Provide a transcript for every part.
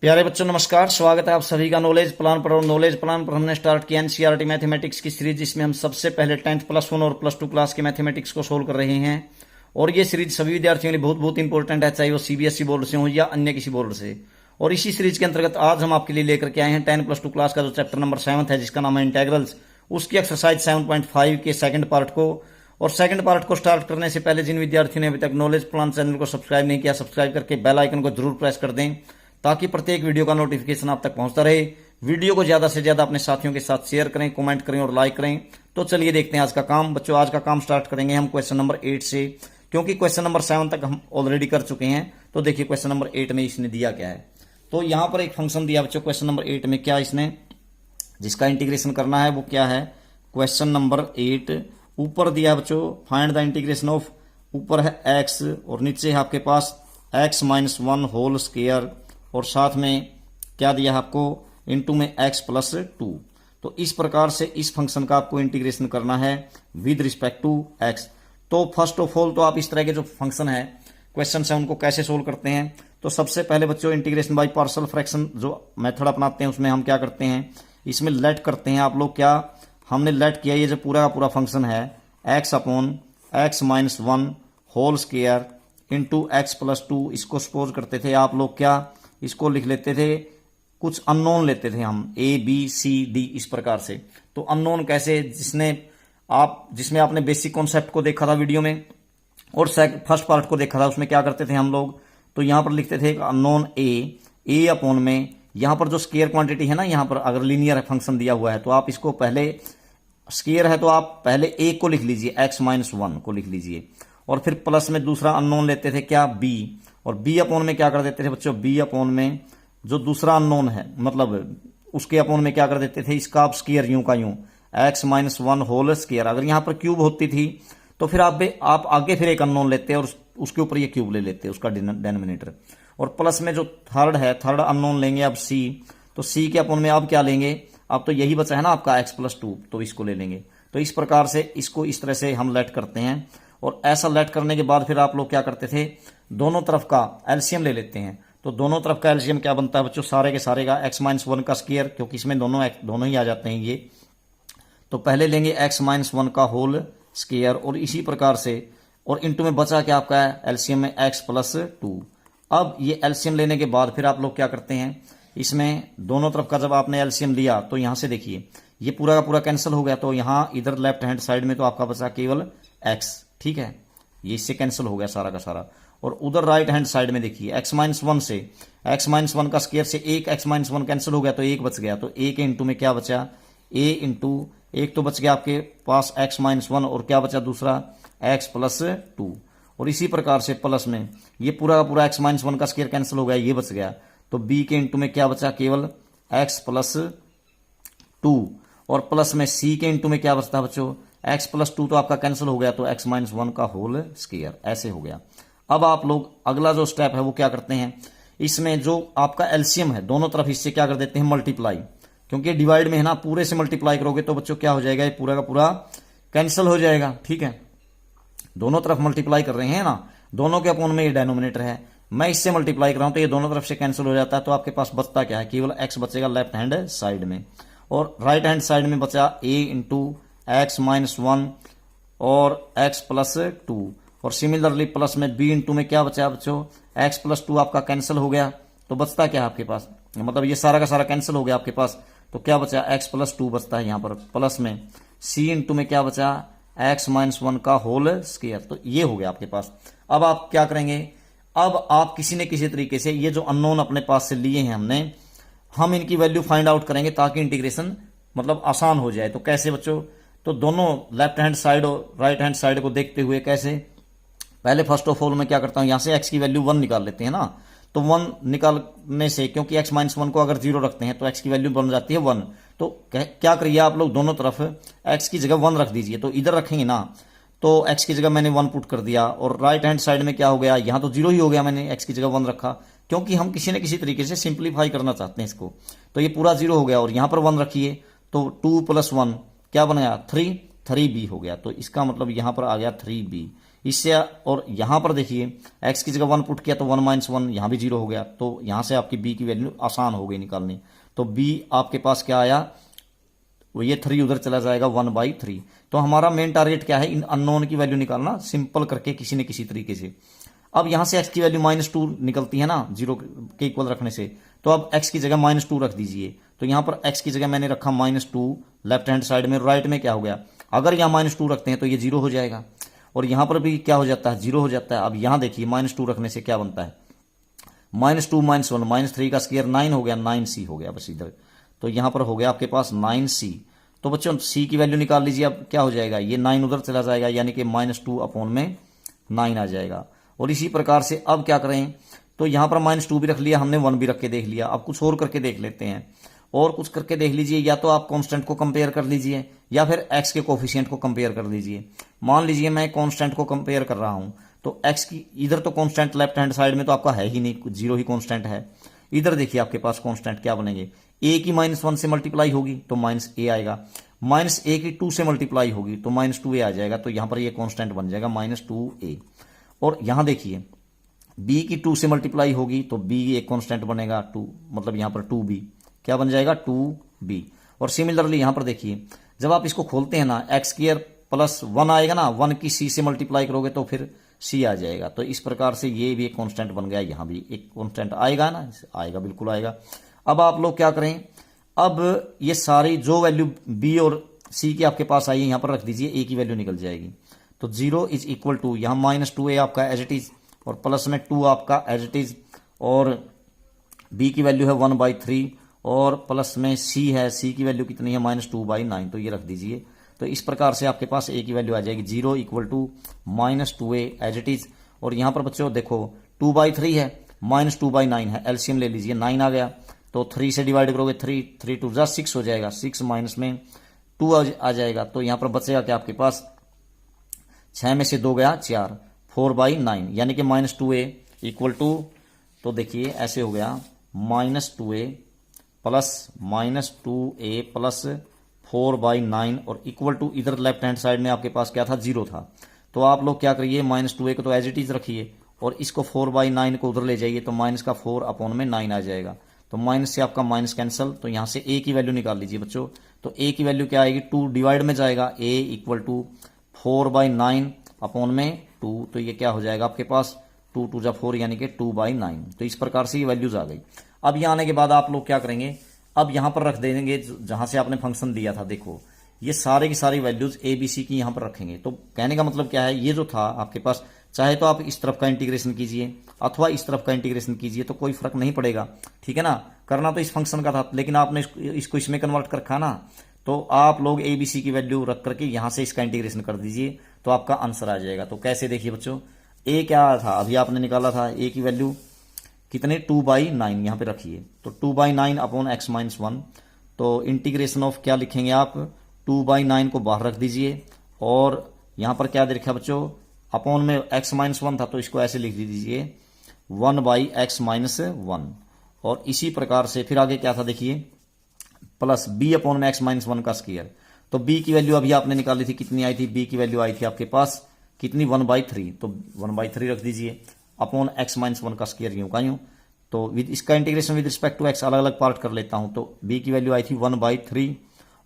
प्यारे बच्चों नमस्कार। स्वागत है आप सभी का नॉलेज प्लान पर। और नॉलेज प्लान पर हमने स्टार्ट किया एनसीईआरटी मैथमेटिक्स की सीरीज, जिसमें हम सबसे पहले 10th +1 और +2 क्लास के मैथमेटिक्स को सोल्व कर रहे हैं। और ये सीरीज सभी विद्यार्थियों के लिए बहुत बहुत इंपॉर्टेंट है, चाहे वो सीबीएसई बोर्ड से हो या अन्य किसी बोर्ड से। और इसी सीरीज के अंतर्गत आज हम आपके लिए लेकर के आए हैं 10 + 2 क्लास का जो चैप्टर नंबर 7 है, जिसका नाम है इंटेग्रल्स, उसकी एक्सरसाइज 7.5 के सेकंड पार्ट को। और सेकंड पार्ट को स्टार्ट करने से पहले जिन विद्यार्थियों ने अभी तक नॉलेज प्लान चैनल को सब्सक्राइब नहीं किया, सब्सक्राइब करके बेल आइकन को जरूर प्रेस कर दें, ताकि प्रत्येक वीडियो का नोटिफिकेशन आप तक पहुंचता रहे। वीडियो को ज्यादा से ज्यादा अपने साथियों के साथ शेयर करें, कमेंट करें और लाइक करें। तो चलिए देखते हैं आज का काम। बच्चों, आज का काम स्टार्ट करेंगे हम क्वेश्चन नंबर 8 से, क्योंकि क्वेश्चन नंबर 7 तक हम ऑलरेडी कर चुके हैं। तो देखिए क्वेश्चन नंबर 8 में इसने दिया क्या है। तो यहां पर एक फंक्शन दिया बच्चों क्वेश्चन नंबर 8 में, क्या इसने जिसका इंटीग्रेशन करना है वो क्या है। क्वेश्चन नंबर 8 ऊपर दिया बच्चों, फाइंड द इंटीग्रेशन ऑफ, ऊपर है x और नीचे है आपके पास x - 1 होल स्क्वायर, और साथ में क्या दिया है आपको, इनटू में x + 2। तो इस प्रकार से इस फंक्शन का आपको इंटीग्रेशन करना है विद रिस्पेक्ट टू x। तो फर्स्ट ऑफ ऑल तो आप इस तरह के जो फंक्शन है क्वेश्चन है उनको कैसे सोल्व करते हैं। तो सबसे पहले बच्चों इंटीग्रेशन बाय पार्शियल फ्रैक्शन जो मेथड अपनाते हैं उसमें हम क्या करते हैं, इसमें लेट करते हैं। आप लोग क्या, हमने लेट किया, ये जो पूरा का पूरा फंक्शन है x upon x - 1 whole square into x + 2, इसको सपोज करते थे आप लोग क्या, इसको लिख लेते थे, कुछ अननोन लेते थे हम a b c d इस प्रकार से। तो अननोन कैसे, जिसमें आपने बेसिक कॉन्सेप्ट को देखा था वीडियो में और फर्स्ट पार्ट को देखा था, उसमें क्या करते थे हम लोग, तो यहां पर लिखते थे अननोन a अपॉन में, यहां पर जो स्केयर क्वांटिटी है ना, यहां पर अगर लीनियर फंक्शन दिया हुआ है तो आप इसको पहले, स्केयर है तो आप पहले a को लिख लीजिए, x - 1 को लिख लीजिए, और फिर प्लस में दूसरा अननोन लेते थे क्या, b, और b अपॉन में क्या कर देते थे बच्चों, b अपॉन में जो दूसरा अननोन है, मतलब उसके अपॉन में क्या कर देते थे, इसका आप स्क्वायर यूं का यूं x - 1 होल स्क्वायर। अगर यहां पर क्यूब होती थी तो फिर आप आगे फिर एक अननोन लेते और उसके ऊपर ये क्यूब ले लेते उसका डेनोमिनेटर, और प्लस में जो थर्ड है, थर्ड अननोन लेंगे अब c। तो c के अपॉन में अब क्या लेंगे, अब तो यही बचा है ना आपका x + 2, तो इसको ले लेंगे। तो इस प्रकार से इसको इस तरह से हम लेट करते हैं। और ऐसा लेट करने के बाद फिर आप लोग क्या करते थे, दोनों तरफ का एलसीएम ले लेते हैं। तो दोनों तरफ का एलसीएम क्या बनता है बच्चों, सारे के सारे का x - 1 का स्क्वायर, क्योंकि इसमें दोनों ही आ जाते हैं ये। तो पहले लेंगे x - 1 का होल स्क्वायर, और इसी प्रकार से, और इनटू में बचा क्या आपका है, एलसीएम में x + 2। अब ये एलसीएम लेने के बाद फिर आप लोग क्या करते हैं, इसमें दोनों तरफ का जब आपने एलसीएम लिया तो यहां से देखिए ये पूरा का पूरा कैंसिल हो गया। तो यहां इधर लेफ्ट हैंड साइड में तो आपका बचा केवल x, ठीक है, ये इससे कैंसिल हो गया सारा का सारा। और उधर राइट हैंड साइड में देखिए x - 1 से, x - 1 का स्क्वायर से एक x - 1 कैंसिल हो गया तो एक बच गया। तो a के इंटू में क्या बचा, a इंटू एक तो बच गया आपके पास x - 1, और क्या बचा दूसरा x + 2। और इसी प्रकार से प्लस में ये पूरा का पूरा x - 1 का स्क्वायर कैंसिल हो गया, ये बच गया। तो b के इंटू में क्या बचा, केवल x + 2, और प्लस में c के इंटू में क्या बचता बच्चों, x + 2 तो आपका कैंसिल हो गया, तो x - 1 का होल स्क्वायर, ऐसे हो गया। अब आप लोग अगला जो स्टेप है वो क्या करते हैं, इसमें जो आपका एलसीएम है दोनों तरफ इससे क्या कर देते हैं, मल्टीप्लाई, क्योंकि डिवाइड में है ना, पूरे से मल्टीप्लाई करोगे तो बच्चों क्या हो जाएगा, ये पूरा का पूरा कैंसिल हो जाएगा, ठीक है। दोनों तरफ मल्टीप्लाई कर रहे हैं ना, दोनों के अपॉन में ये डेनोमिनेटर है, मैं इससे मल्टीप्लाई कर रहा हूं तो ये दोनों तरफ से कैंसिल हो जाता है। तो आपके पास बचता क्या है, केवल x बचेगा लेफ्ट हैंड साइड में, और राइट हैंड साइड में बचा a इंटू x - 1 और x + 2, और सिमिलरली प्लस में b इंटू में क्या बचा बच्चों, x + 2 आपका कैंसिल हो गया। तो बचता क्या है आपके पास, मतलब ये सारा का सारा कैंसिल हो गया आपके पास। तो क्या बचा, x + 2 बचता है यहाँ पर, प्लस में c इंटू में क्या बचा, x - 1 का होल स्क्वायर। तो ये हो गया आपके पास। अब आप क्या करेंगे, अब आप किसी न किसी तरीके से ये जो अननोन अपने पास से लिए हैं हमने, हम इनकी वैल्यू फाइंड आउट करेंगे ताकि इंटीग्रेशन मतलब आसान हो जाए। तो कैसे बच्चों, तो दोनों लेफ्ट हैंड साइड और राइट हैंड साइड को देखते हुए कैसे, पहले फर्स्ट ऑफ ऑल मैं क्या करता हूं, यहां से x की वैल्यू 1 निकाल लेते हैं ना। तो 1 निकालने से, क्योंकि x - 1 को अगर 0 रखते हैं तो x की वैल्यू बन जाती है 1। तो क्या करिए आप लोग, दोनों तरफ x की जगह 1 रख दीजिए। तो इधर रखेंगे ना, तो x की जगह मैंने 1 पुट कर दिया, और राइट हैंड साइड में क्या हो गया, यहां तो 0 ही हो गया, मैंने x की जगह 1 रखा, क्योंकि हम किसी न किसी तरीके से सिंप्लीफाई करना चाहते हैं इसको। तो ये पूरा 0 हो गया, और यहां पर 1 रखिए, तो 2 + 1 क्या बन गया, 3b हो गया। तो इसका मतलब यहां पर आ गया 3b, इससे और यहां पर देखिए x की जगह 1 पुट किया तो 1 माइनस 1 यहां भी 0 हो गया, तो यहां से आपकी b की वैल्यू आसान हो गई निकालनी। तो b आपके पास क्या आया, वो ये 3 उधर चला जाएगा 1/3। तो हमारा मेन टारगेट क्या है, इन अननोन की वैल्यू निकालना, सिंपल करके किसी न किसी तरीके से। अब यहां से x की वैल्यू -2 निकलती है ना 0 के इक्वल रखने से, तो अब x की जगह -2 रख दीजिए। तो यहां पर x की जगह मैंने रखा -2 लेफ्ट हैंड साइड में, राइट में क्या हो गया, अगर यहां -2 रखते हैं तो ये 0 हो जाएगा, और यहां पर भी क्या हो जाता है, 0 हो जाता है। अब यहां देखिए -2 रखने से क्या बनता है, -2 - 1 -3 का स्क्वायर 9 हो गया, 9c हो गया बस इधर। तो यहां पर हो गया आपके पास 9c। तो बच्चों c की वैल्यू निकाल लीजिए, अब क्या हो जाएगा, ये 9 उधर चला जाएगा, यानी कि -2/9 आ जाएगा। और इसी प्रकार से अब क्या करें, तो यहां पर -2 भी रख लिया हमने, 1 भी रख के देख लिया। अब कुछ और करके देख लेते हैं, और कुछ करके देख लीजिए, या तो आप कांस्टेंट को कंपेयर कर लीजिए या फिर x के कोफिशिएंट को कंपेयर कर लीजिए। मान लीजिए मैं कांस्टेंट को कंपेयर कर रहा हूं, तो x की इधर तो कांस्टेंट लेफ्ट हैंड साइड में तो आपका है ही नहीं, 0 ही कांस्टेंट है। इधर देखिए आपके पास कांस्टेंट क्या बनेंगे, a की -1 से मल्टीप्लाई होगी तो -a आएगा, -a की 2 से मल्टीप्लाई होगी तो -2a आ जाएगा। तो यहां पर ये कांस्टेंट बन जाएगा -2a। और यहां देखिए b की 2 से मल्टीप्लाई होगी तो b एक कांस्टेंट बनेगा 2, मतलब यहां पर 2b क्या बन जाएगा, 2b। और सिमिलरली यहां पर देखिए जब आप इसको खोलते हैं ना, x² + 1 आएगा ना, 1 की c से मल्टीप्लाई करोगे तो फिर c आ जाएगा। तो इस प्रकार से ये भी एक कांस्टेंट बन गया, यहां भी एक कांस्टेंट आएगा ना, आएगा, बिल्कुल आएगा। अब आप लोग क्या करें, अब ये सारी जो वैल्यू b और c की आपके पास आई है यहां पर रख दीजिए, a की वैल्यू निकल जाएगी। तो 0 = टू, यहां -2a आपका एज इट इज, और प्लस में 2 आपका एज इट इज, और b की वैल्यू है 1/3, और प्लस में c है, c की वैल्यू कितनी है, -2/9, तो ये रख दीजिए। तो इस प्रकार से आपके पास a की वैल्यू आ जाएगी 0 = -2a एज इट इज। और यहां पर बच्चों देखो 2/3 है, -2/9 है, एलसीएम ले लीजिए, 9 आ गया, तो 3 से डिवाइड करोगे 3 2 जा 6 हो जाएगा, 6 माइनस में 2 आ जाएगा। तो यहां पर बचेगा क्या आपके पास, 6 में से 2 गया 4, 4/9, यानी कि -2a = तो देखिए ऐसे हो गया -2a प्लस -2a प्लस 4/9 और इक्वल टू, इधर लेफ्ट हैंड साइड में आपके पास क्या था, 0 था। तो आप लोग क्या करिए, -2a को तो एज इट इज रखिए और इसको 4/9 को उधर ले जाइए, तो -4/9 आ जाएगा। तो माइनस से आपका माइनस कैंसिल, तो यहां से a की वैल्यू निकाल लीजिए बच्चों। तो a की वैल्यू क्या आएगी, 2 डिवाइड में जाएगा, a = 4/9/2, तो ये क्या हो जाएगा आपके पास, 2 2 जा 4 यानी कि 2/9। तो इस प्रकार से ये वैल्यूज आ गई। अब यहाँ आने के बाद आप लोग क्या करेंगे, अब यहां पर रख देंगे जहां से आपने फंक्शन दिया था, देखो ये सारे की सारी वैल्यूज a b c की यहां पर रखेंगे। तो कहने का मतलब क्या है, ये जो था आपके पास, चाहे तो आप इस तरफ का इंटीग्रेशन कीजिए अथवा इस तरफ का इंटीग्रेशन कीजिए, तो कोई फर्क नहीं पड़ेगा, ठीक है ना। करना तो इस फंक्शन का था, लेकिन आपने इसको इसमें कन्वर्ट कर रखा ना, तो आप लोग a b c की वैल्यू रख करके यहां से इसका इंटीग्रेशन कर दीजिए, तो आपका आंसर आ जाएगा। तो कैसे, देखिए बच्चों, a क्या था, अभी आपने निकाला था, a की वैल्यू कितने, 2/9 यहां पे रखिए, तो 2/9/x-1। तो इंटीग्रेशन ऑफ क्या लिखेंगे आप, 2/9 को बाहर रख दीजिए, और यहां पर क्या देखा बच्चों, अपॉन में x-1 था, तो इसको ऐसे लिख दीजिए 1/x-1। और इसी प्रकार से फिर आगे क्या था, देखिए प्लस b/x-1 का स्क्वायर। तो b की वैल्यू अभी आपने निकाली थी, कितनी आई थी, b की वैल्यू आई थी आपके पास कितनी, 1/3, तो 1/3 रख दीजिए, अपॉन x-1 का स्क्वायर यूं का यूं। तो विद इसका integration with respect to x अलग अलग पार्ट कर लेता हूं। तो b की वैल्यू आई थी 1/3,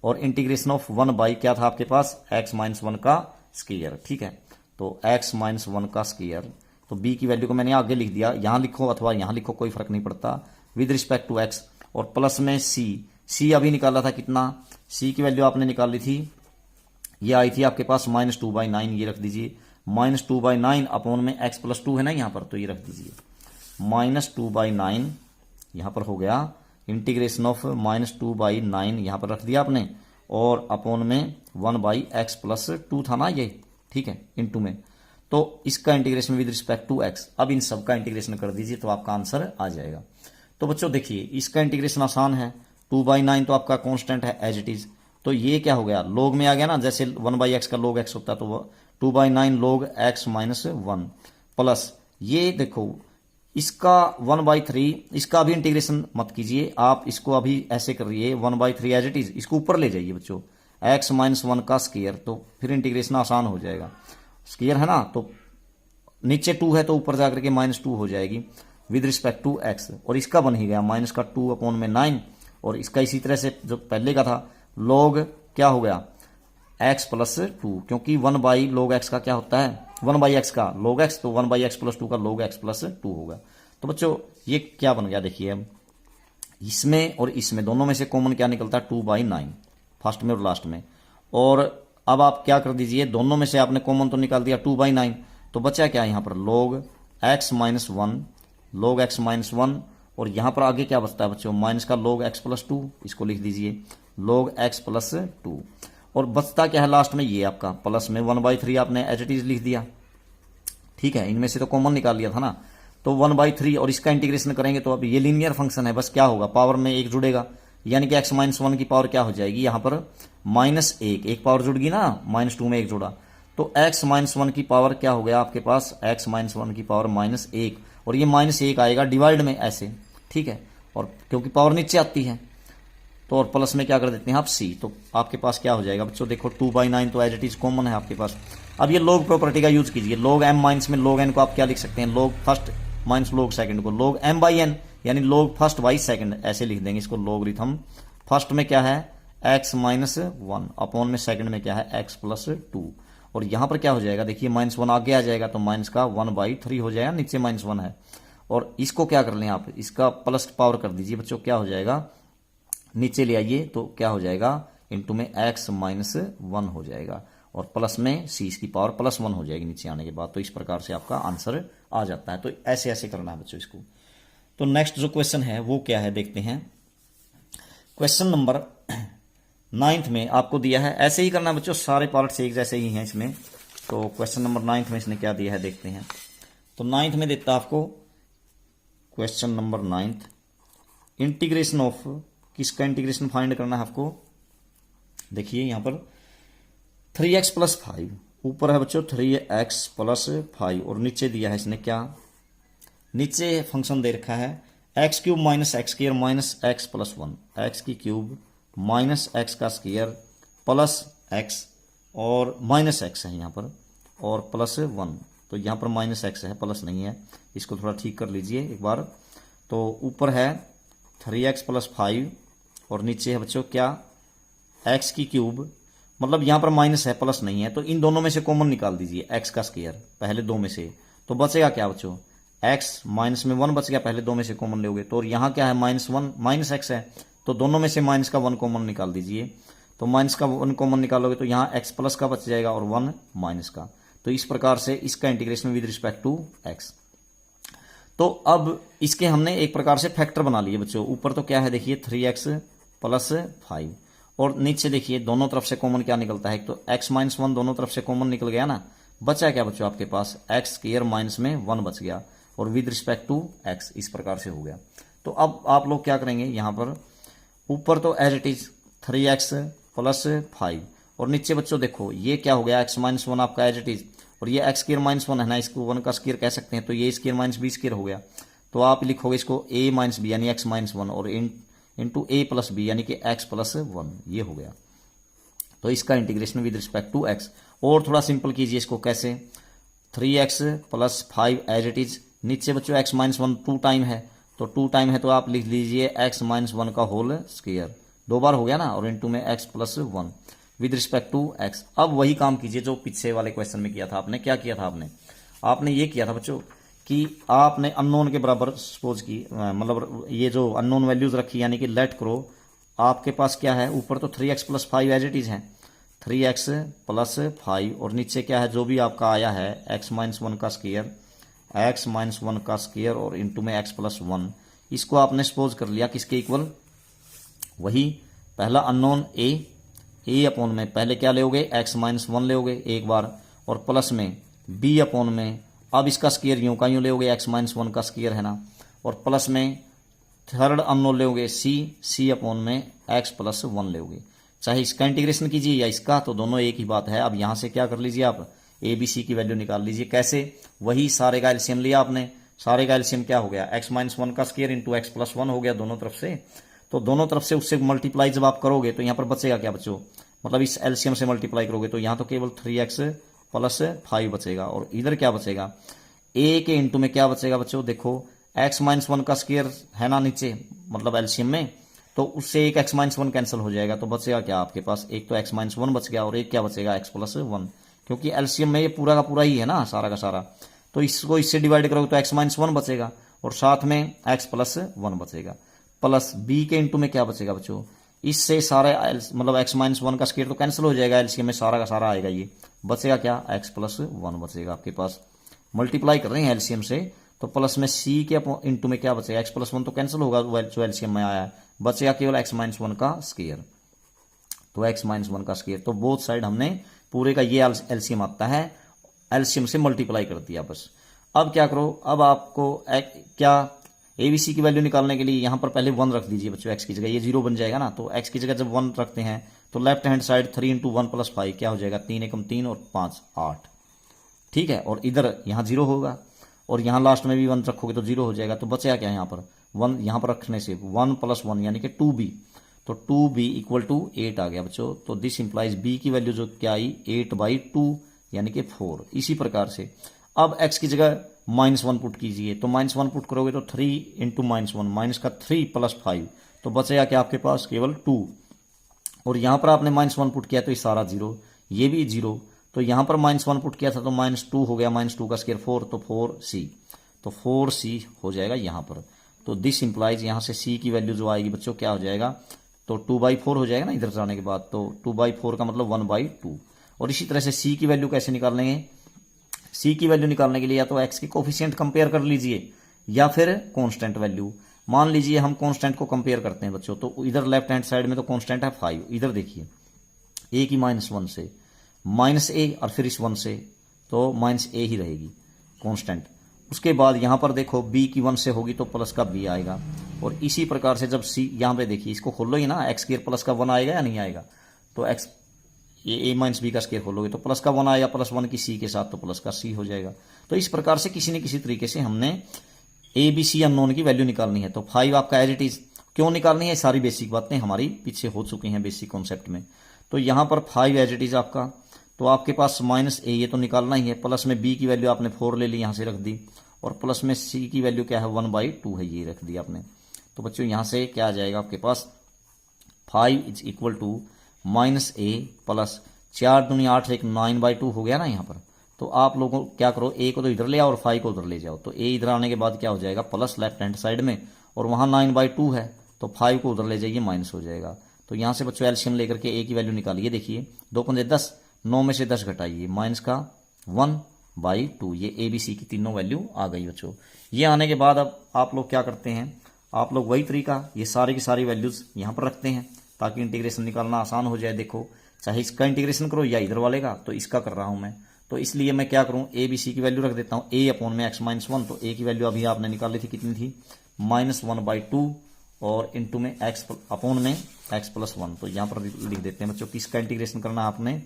और इंटीग्रेशन ऑफ 1 क्या था आपके पास, x-1 का स्क्वायर, ठीक है। तो x-1 का स्क्वायर, तो b की वैल्यू को मैंने आगे लिख दिया, यहां लिखो अथवा यहां लिखो कोई फर्क नहीं पड़ता, विद रिस्पेक्ट टू x, और प्लस में c अभी निकाला था कितना, c की वैल्यू आपने निकाली थी, ये आई थी आपके पास -2/9, ये रख दीजिए, -2/9 अपॉन में x + 2 है ना यहां पर, तो ये रख दीजिए -2/9 यहां पर हो गया, इंटीग्रेशन ऑफ -2/9 यहां पर रख दिया आपने, और अपॉन में 1/x + 2 था ना ये, ठीक है, इनटू में। तो इसका integration with respect to x, अब इन सब का इंटीग्रेशन कर दीजिए तो आपका आंसर आ जाएगा। तो बच्चों देखिए इसका इंटीग्रेशन आसान है, 2/9 तो आपका कांस्टेंट है एज इट इज, तो ये क्या हो गया, log में आ गया ना, जैसे 1/x का log x होता है, तो 2/9 log x-1 प्लस ये देखो इसका 1/3, इसका भी इंटीग्रेशन मत कीजिए आप, इसको अभी ऐसे करिए 1/3 एज इट इज, इसको ऊपर ले जाइए बच्चों, x-1 का स्क्वायर, तो फिर इंटीग्रेशन आसान हो जाएगा, स्क्वायर है ना, तो नीचे 2 है तो ऊपर जाकर के -2 हो जाएगी विद रिस्पेक्ट टू x, और इसका बन ही गया माइनस का 2/9, और इसका इसी तरह से जो पहले का था log क्या हो गया x प्लस 2, क्योंकि 1/log x का क्या होता है 1/x का log x, तो 1/x प्लस 2 का log x प्लस 2 होगा। तो बच्चों ये क्या बन गया देखिए, अब इसमें और इसमें दोनों में से कॉमन क्या निकलता है 2/9 फर्स्ट में और लास्ट में, और अब आप क्या कर दीजिए दोनों में से आपने कॉमन तो निकाल दिया 2/9, तो बचा क्या यहाँ पर log x minus 1, log x minus 1, और यहाँ पर आगे क्या बचता है बच्चों माइनस का log x प्लस 2, इसको लिख दीजिए log x प्लस 2, और बचता क्या है लास्ट में ये आपका प्लस में 1/3 आपने एज इट इज लिख दिया। ठीक है, इनमें से तो कॉमन निकाल लिया था ना, तो 1/3, और इसका इंटीग्रेशन करेंगे तो अब ये लीनियर फंक्शन है, बस क्या होगा पावर में एक जुड़ेगा, यानी कि x माइनस 1 की पावर क्या हो जाएगी यहाँ पर -1, एक पावर जुड़ गई ना, -2 में एक जुड़ा, तो x माइनस 1 की पावर क्या हो गया आपके पास x माइनस 1 की पावर -1, और ये -1 आएगा डिवाइड में ऐसे। ठीक है, और क्योंकि पावर नीचे आती है तो और प्लस में क्या कर देते हैं आप c, तो आपके पास क्या हो जाएगा बच्चों देखो 2/9 तो एज इट इज कॉमन है आपके पास। अब ये log प्रॉपर्टी का यूज कीजिए, log m माइनस में log n को आप क्या लिख सकते हैं log first minus log second को log m/n, यानी log फर्स्ट बाई सेकंड ऐसे लिख देंगे इसको, लॉगरिथम फर्स्ट में क्या है x माइनस 1 अपॉन में सेकंड में क्या है x प्लस 2, और यहां पर क्या हो जाएगा देखिए -1 आगे आ जाएगा तो माइनस का 1/3 हो जाएगा, नीचे -1 है, और इसको क्या कर लें आप इसका प्लस पावर कर दीजिए बच्चों, क्या हो जाएगा नीचे ले आइए तो क्या हो जाएगा इनटू में x माइनस 1 हो जाएगा, और प्लस में c की पावर +1 हो जाएगी नीचे आने के बाद। तो इस प्रकार से आपका आंसर आ जाता है, तो ऐसे ऐसे करना है बच्चों इसको। तो नेक्स्ट जो क्वेश्चन है वो क्या है देखते हैं, क्वेश्चन नंबर 9th में आपको दिया है, ऐसे ही करना है बच्चों, सारे पार्ट्स एक जैसे ही हैं इसमें। तो क्वेश्चन नंबर 9th में इसने क्या दिया है देखते हैं। तो 9th में देता आपको question number 9th integration of, किसका इंटीग्रेशन फाइंड करना है आपको, देखिए यहां पर 3x प्लस 5, ऊपर है बच्चों 3x प्लस 5, और नीचे दिया है इसने क्या, नीचे फंक्शन दे रखा है x³ minus x square minus x plus 1, x³ minus x का स्क्वायर प्लस x, और माइनस x है यहाँ पर, और प्लस 1, तो यहाँ पर माइनस x है प्लस नहीं है, इसको थोड़ा ठीक कर लीजिए एक बार। तो ऊपर है 3x प्लस 5, और नीचे है बच्चों क्या x³, मतलब यहाँ पर माइनस है प्लस नहीं है, तो इन दोनों में से कॉमन निकाल दीजिए x का स्क्वायर पहले दो में से, तो बचेगा क्या बच्चों x माइनस में 1 बच गया, पहले दो में से कॉमन लोगे, तो यहाँ क्या है -1 माइनस x है, तो दोनों में से माइनस का 1 कॉमन निकाल दीजिए, तो माइनस का 1 कॉमन निकालोगे तो यहाँ x प्लस का बच जाएगा और 1 माइनस का। तो इस प्रकार से इसका integration with respect to x। तो अब इसके हमने एक प्रकार से फैक्टर बना लिए बच्चों, ऊपर तो क्या है देखिए 3x प्लस 5, और नीचे देखिए दोनों तरफ से कॉमन क्या निकलता है, तो x माइनस 1 दोनों तरफ से कॉमन निकल गया ना, बचा क्या बच्चों आपके पास x स्क्वायर माइनस में 1 बच गया, और विद रिस्पेक्ट टू x इस प्रकार से हो गया। तो अब आप लोग क्या करेंगे यहाँ पर, ऊपर तो as it is 3x plus 5, और नीचे बच्चों देखो ये क्या हो गया x माइनस 1 आपका एज इट इज, और ये x स्क्वायर माइनस 1 है ना, इसको 1 का स्क्वायर कह सकते हैं, तो ये स्क्वायर माइनस b स्क्वायर हो गया, तो आप लिखोगे इसको a माइनस बी यानी x माइनस 1, और इंटू a प्लस बी यानी कि x प्लस 1, ये हो गया। तो इसका integration with respect to x, और थोड़ा सिंपल कीजिए इसको कैसे, 3x plus 5 as it is, नीचे बच्चों x माइनस 1 2 टाइम है, तो 2 टाइम है तो आप लिख लीजिए x माइनस 1 का होल स्क्वायर, 2 बार हो गया ना, और इंटू में x plus 1 with respect to x। अब वही काम कीजिए जो पीछे वाले क्वेश्चन में किया था आपने, क्या किया था आपने ये किया था बच्चों कि आपने अननोन के बराबर सपोज की, मतलब ये जो अननोन वैल्यूज रखी, यानी कि लेट करो आपके पास क्या है, ऊपर तो 3x plus 5 as it is है, 3x प्लस 5, और नीचे क्या है जो भी आपका आया है x माइनस 1 का स्क्वायर, x माइनस 1 का स्क्वायर, और इंटू में x प्लस 1, इसको आपने सपोज कर लिया किसके इक्वल, वही पहला अननोन a अपॉन में पहले क्या लोगे x माइनस 1 लोगे एक बार, और प्लस में b अपॉन में, अब इसका स्क्वायर यूं का यूं लोगे x माइनस 1 का स्क्वायर है ना, और प्लस में थर्ड अननोन लोगे c अपॉन में x प्लस 1 लोगे, चाहे इसका इंटीग्रेशन कीजिए या इसका, तो दोनों एक ही बात है। अब यहां से क्या कर लीजिए आप a b c की वैल्यू निकाल लीजिए, कैसे, वही सारे का एलसीएम लिया आपने, सारे का एलसीएम क्या हो गया x माइनस 1 का स्क्वायर इंटू x प्लस 1 हो गया दोनों तरफ से, तो दोनों तरफ से उससे मल्टीप्लाई जब आप करोगे तो यहाँ पर बचेगा क्या बच्चों, मतलब इस एलसीएम से मल्टीप्लाई करोगे तो यहाँ तो केवल 3x प्लस 5 बचेगा, और इधर क्या बचेगा ए के इंटू में क्या बचेगा बच्चों, देखो x-1 का स्क्वायर है ना नीचे, मतलब एलसीएम में, तो उससे एक x-1 कैंसिल हो जाएगा, तो बचेगा क्या आपके पास, एक तो x-1 बच गया और एक क्या बचेगा x+1, क्योंकि एलसीएम में ये पूरा का पूरा ही है ना, सारा का सारा, तो इसको इससे डिवाइड करोगे तो x-1 बचेगा और साथ में x+1 बचेगा, प्लस b के इंटू में क्या बचेगा बच्चों, इससे सारे मतलब x-1 का स्क्वायर तो कैंसिल हो जाएगा, एलसीएम में सारा का सारा आएगा, ये बचेगा क्या x+1 बचेगा आपके पास, मल्टीप्लाई कर रहे हैं एलसीएम से, तो प्लस में c के इंटू में क्या बचेगा, x+1 तो कैंसिल होगा जो एलसीएम में आया है, बचेगा केवल x-1 का स्क्वायर, तो x-1 का स्क्वायर, तो बोथ साइड हमने पूरे का ये एलसीएम आता है, एलसीएम से मल्टीप्लाई कर दिया बस। अब क्या करो, अब आपको क्या एबीसी की वैल्यू निकालने के लिए यहां पर पहले 1 रख दीजिए बच्चों, x की जगह, ये 0 बन जाएगा ना, तो x की जगह जब 1 रखते हैं तो लेफ्ट हैंड साइड 3 × 1 + 5 क्या हो जाएगा, 3 × 3 और 5 8, ठीक है, और इधर यहां 0 होगा और यहां लास्ट में भी 1 रखोगे तो 0 हो जाएगा, तो बचेगा क्या यहां पर 1, यहां पर रखने से 1 + 1 यानी कि 2b, तो 2b = 8 आ गया बच्चों, तो दिस इंप्लाइज b की वैल्यू जो क्या आई 8/2 यानी कि 4। इसी प्रकार से अब x की जगह -1 पुट कीजिए, तो -1 पुट करोगे तो 3 × -1 माइनस का 3 + 5, तो बचेगा क्या आपके पास केवल 2, और यहां पर आपने -1 पुट किया तो ये सारा 0, ये भी 0, तो यहां पर -1 पुट किया था तो -2 हो गया, -2 का स्क्वायर 4, तो 4c, तो 4c हो जाएगा यहां पर, तो दिस इंप्लाइज यहां से c की वैल्यू जो आएगी बच्चों क्या हो जाएगा, तो 2/4 हो जाएगा ना इधर जाने के बाद, तो 2/4 का मतलब 1/2, और इसी तरह से c की वैल्यू कैसे निकालेंगे, c की वैल्यू निकालने के लिए या तो x के कोफिशिएंट कंपेयर कर लीजिए या फिर कांस्टेंट वैल्यू, मान लीजिए हम कांस्टेंट को कंपेयर करते हैं बच्चों, तो इधर लेफ्ट हैंड साइड में तो कांस्टेंट है 5, इधर देखिए a की -1 से -a और फिर इस 1 से तो -a ही रहेगी कांस्टेंट, उसके बाद यहां पर देखो b की 1 से होगी तो प्लस का b आएगा, और इसी प्रकार से जब c यहां पे देखिए इसको खोलो ही ना, x स्क्वायर प्लस का 1 आएगा या नहीं आएगा, तो x ये a - b का स्क्वायर खोलोगे तो प्लस का 1 आएगा, +1 की c के साथ तो प्लस का c हो जाएगा, तो इस प्रकार से किसी न किसी तरीके से हमने ए बी सी अननोन की वैल्यू निकालनी है, तो 5 आपका एज इट इज क्यों निकालनी है, सारी बेसिक बातें हमारी पीछे हो चुकी हैं बेसिक कॉन्सेप्ट में, तो यहां पर 5 एज इट इज आपका, तो आपके पास -a ये तो निकालना ही है, प्लस में b की वैल्यू आपने 4 ले ली यहां से रख दी, और प्लस में c की वैल्यू क्या है 1/2 है, ये रख दी आपने, तो बच्चों यहां से क्या आ जाएगा आपके पास 5 = -a प्लस 4 दूनी 8 एक 9/2 हो गया ना यहाँ पर, तो आप लोगों क्या करो, a को तो इधर ले आओ और 5 को उधर ले जाओ, तो a इधर आने के बाद क्या हो जाएगा प्लस लेफ्ट हैंड साइड में, और वहां 9/2 है तो 5 को उधर ले जाइए माइनस हो जाएगा, तो यहां से बच्चों एलसीएम लेकर के a की वैल्यू निकालिए, देखिए 2 × 10 9 में से 10 घटाइए माइनस का 1/2, ये ए बी सी की तीनों वैल्यू आ गई बच्चों। ये आने के बाद अब आप लोग क्या करते हैं, आप लोग वही तरीका ये सारी की सारी वैल्यूज यहां पर रखते हैं ताकि इंटीग्रेशन निकालना आसान हो जाए। देखो चाहे इसका इंटीग्रेशन करो या इधर वाले का, तो इसका कर रहा हूं मैं, तो इसलिए मैं क्या करूं ए बी सी की वैल्यू रख देता हूं, a/x-1, तो a की वैल्यू अभी आपने निकाली थी कितनी थी -1/2 और इंटू में x अपॉन में x+1, तो यहां पर लिख देते हैं बच्चों किसका इंटीग्रेशन करना आपने,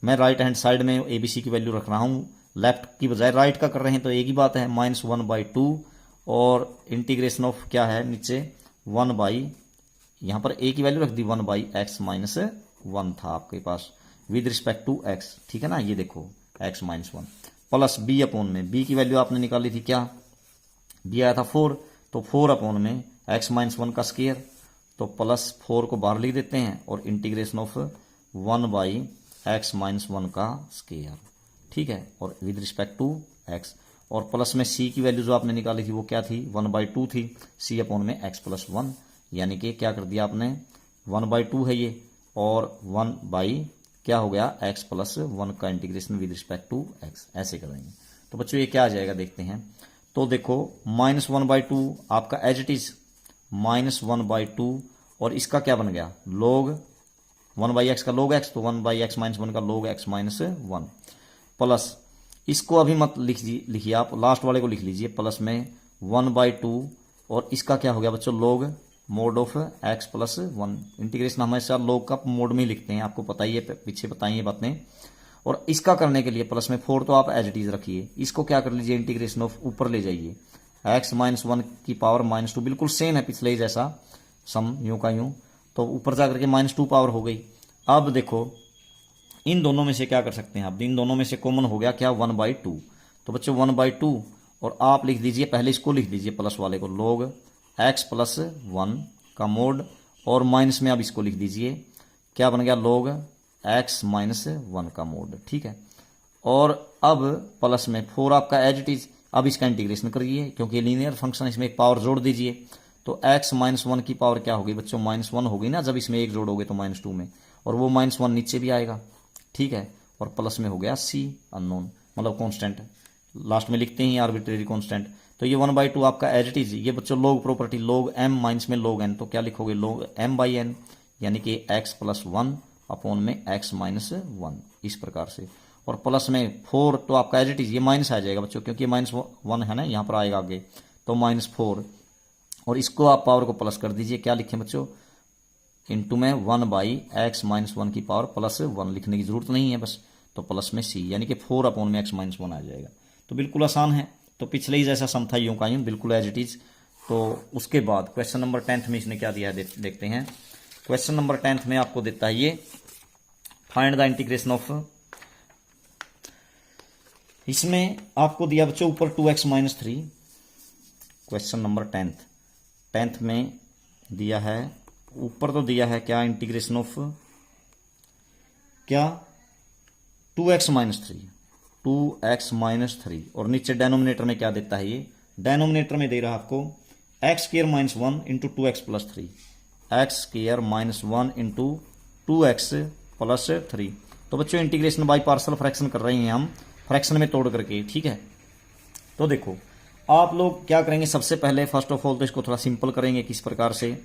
मैं राइट हैंड साइड में ए बी सी की वैल्यू रख रहा हूं, लेफ्ट की बजाय राइट का कर रहे हैं तो एक ही बात है -1/2 और इंटीग्रेशन ऑफ क्या है नीचे 1 यहां पर a की वैल्यू रख दी 1/x-1 था आपके पास विद रिस्पेक्ट टू x, ठीक है ना, ये देखो x-1 प्लस b अपॉन में b की वैल्यू आपने निकाली थी क्या, b आया था 4, तो 4 अपॉन में x-1 का स्क्वायर, तो प्लस 4 को बाहर लिख देते हैं और इंटीग्रेशन ऑफ 1/x-1 का स्क्वायर, ठीक है, और विद रिस्पेक्ट टू x, और प्लस में c की वैल्यू जो आपने निकाली थी वो क्या थी 1/2 थी, c अपॉन में x+1, यानी कि क्या कर दिया आपने 1/2 है ये, और 1 क्या हो गया x+1 का integration with respect to x, ऐसे करेंगे। तो बच्चों ये क्या आ जाएगा देखते हैं, तो देखो -1/2 आपका एज इट इज -1/2, और इसका क्या बन गया log 1/x का log x, तो 1/x-1 का log x-1 प्लस इसको अभी मत लिखिए आप, लास्ट वाले को लिख लीजिए प्लस में 1/2, और इसका क्या हो गया बच्चों log mod of x+1, integration हमेशा log का मोड में ही लिखते हैं, आपको पता ही है, पीछे बताइए बातें, और इसका करने के लिए प्लस में 4 तो आप एज इट इज रखिए, इसको क्या कर लीजिए इंटीग्रेशन ऑफ ऊपर ले जाइए x-1 की पावर -2, बिल्कुल सेम है पिछले ही जैसा सम यूं का यूं, तो ऊपर जाकर के -2 पावर हो गई। अब देखो इन दोनों में से क्या कर सकते हैं आप, इन दोनों में से कॉमन हो गया क्या 1/2, तो बच्चों 1/2 और आप लिख दीजिए, पहले इसको लिख दीजिए प्लस वाले को, log x प्लस 1 का मोड, और माइनस में अब इसको लिख दीजिए, क्या बन गया, log x माइनस 1 का मोड। ठीक है, और अब प्लस में 4 आपका एज इट इज। अब इसका इंटीग्रेशन करिए क्योंकि लीनियर फंक्शन, इसमें एक पावर जोड़ दीजिए, तो x माइनस 1 की पावर क्या होगी बच्चों, -1 होगी ना, जब इसमें एक जोड़ोगे तो -2 में, और वो -1 नीचे भी आएगा। ठीक है, और प्लस में हो गया c अननोन, मतलब कांस्टेंट, लास्ट में लिखते हैं आर्बिट्रेरी कांस्टेंट। तो ये 1/2 आपका एज इट इज। ये बच्चों log property, log m minus में log n, तो क्या लिखोगे, log m/n, यानी कि x प्लस 1 अपॉन में x माइनस 1, इस प्रकार से। और प्लस में 4 तो आपका एज इट इज, ये माइनस आ जाएगा बच्चों क्योंकि -1 है ना, यहाँ पर आएगा आगे, तो -4, और इसको आप पावर को प्लस कर दीजिए, क्या लिखें बच्चों, इंटू में 1/x माइनस 1 की पावर प्लस 1, लिखने की जरूरत नहीं है बस, तो प्लस में c, यानी कि 4 अपॉन में x माइनस 1 आ जाएगा। तो बिल्कुल आसान है। तो पिछले ही जैसा सम था यूं का यूं, बिल्कुल एज इट इज। तो उसके बाद क्वेश्चन नंबर 10 में इसने क्या दिया है देखते हैं। क्वेश्चन नंबर 10 में आपको देता है ये, फाइंड द इंटीग्रेशन ऑफ, इसमें आपको दिया बच्चों ऊपर 2x माइनस 3, क्वेश्चन नंबर 10 में दिया है, ऊपर तो दिया है क्या, इंटीग्रेशन ऑफ क्या, 2x माइनस 3, और नीचे डेनोमिनेटर में क्या देता है, ये डेनोमिनेटर में दे रहा है आपको x² minus 1 into 2x plus 3, x² minus 1 into 2x plus 3। तो बच्चों इंटीग्रेशन बाय पार्शियल फ्रैक्शन कर रहे हैं हम, फ्रैक्शन में तोड़ करके। ठीक है, तो देखो आप लोग क्या करेंगे, सबसे पहले फर्स्ट ऑफ ऑल तो इसको थोड़ा सिंपल करेंगे, किस प्रकार से,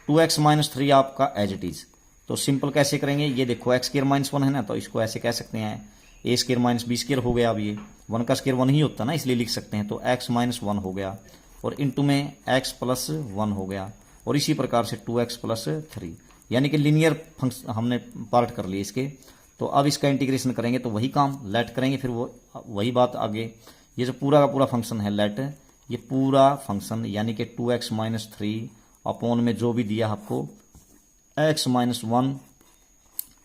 2x माइनस 3 आपका एज इट इज, तो सिंपल कैसे करेंगे, ये देखो x² माइनस 1 है ना, तो इसको ऐसे कह सकते हैं a² माइनस b² हो गया, अब ये 1 का स्क्वायर 1 ही होता है ना, इसलिए लिख सकते हैं, तो x माइनस 1 हो गया, और इंटू में x प्लस 1 हो गया, और इसी प्रकार से 2x प्लस 3, यानी कि लीनियर फंक्शन हमने पार्ट कर लिए इसके। तो अब इसका इंटीग्रेशन करेंगे तो वही काम लेट करेंगे, फिर वो वही बात आगे, ये जो पूरा का पूरा फंक्शन है लेट, ये पूरा फंक्शन यानी कि 2x माइनस 3 अपॉन में जो भी दिया आपको x minus 1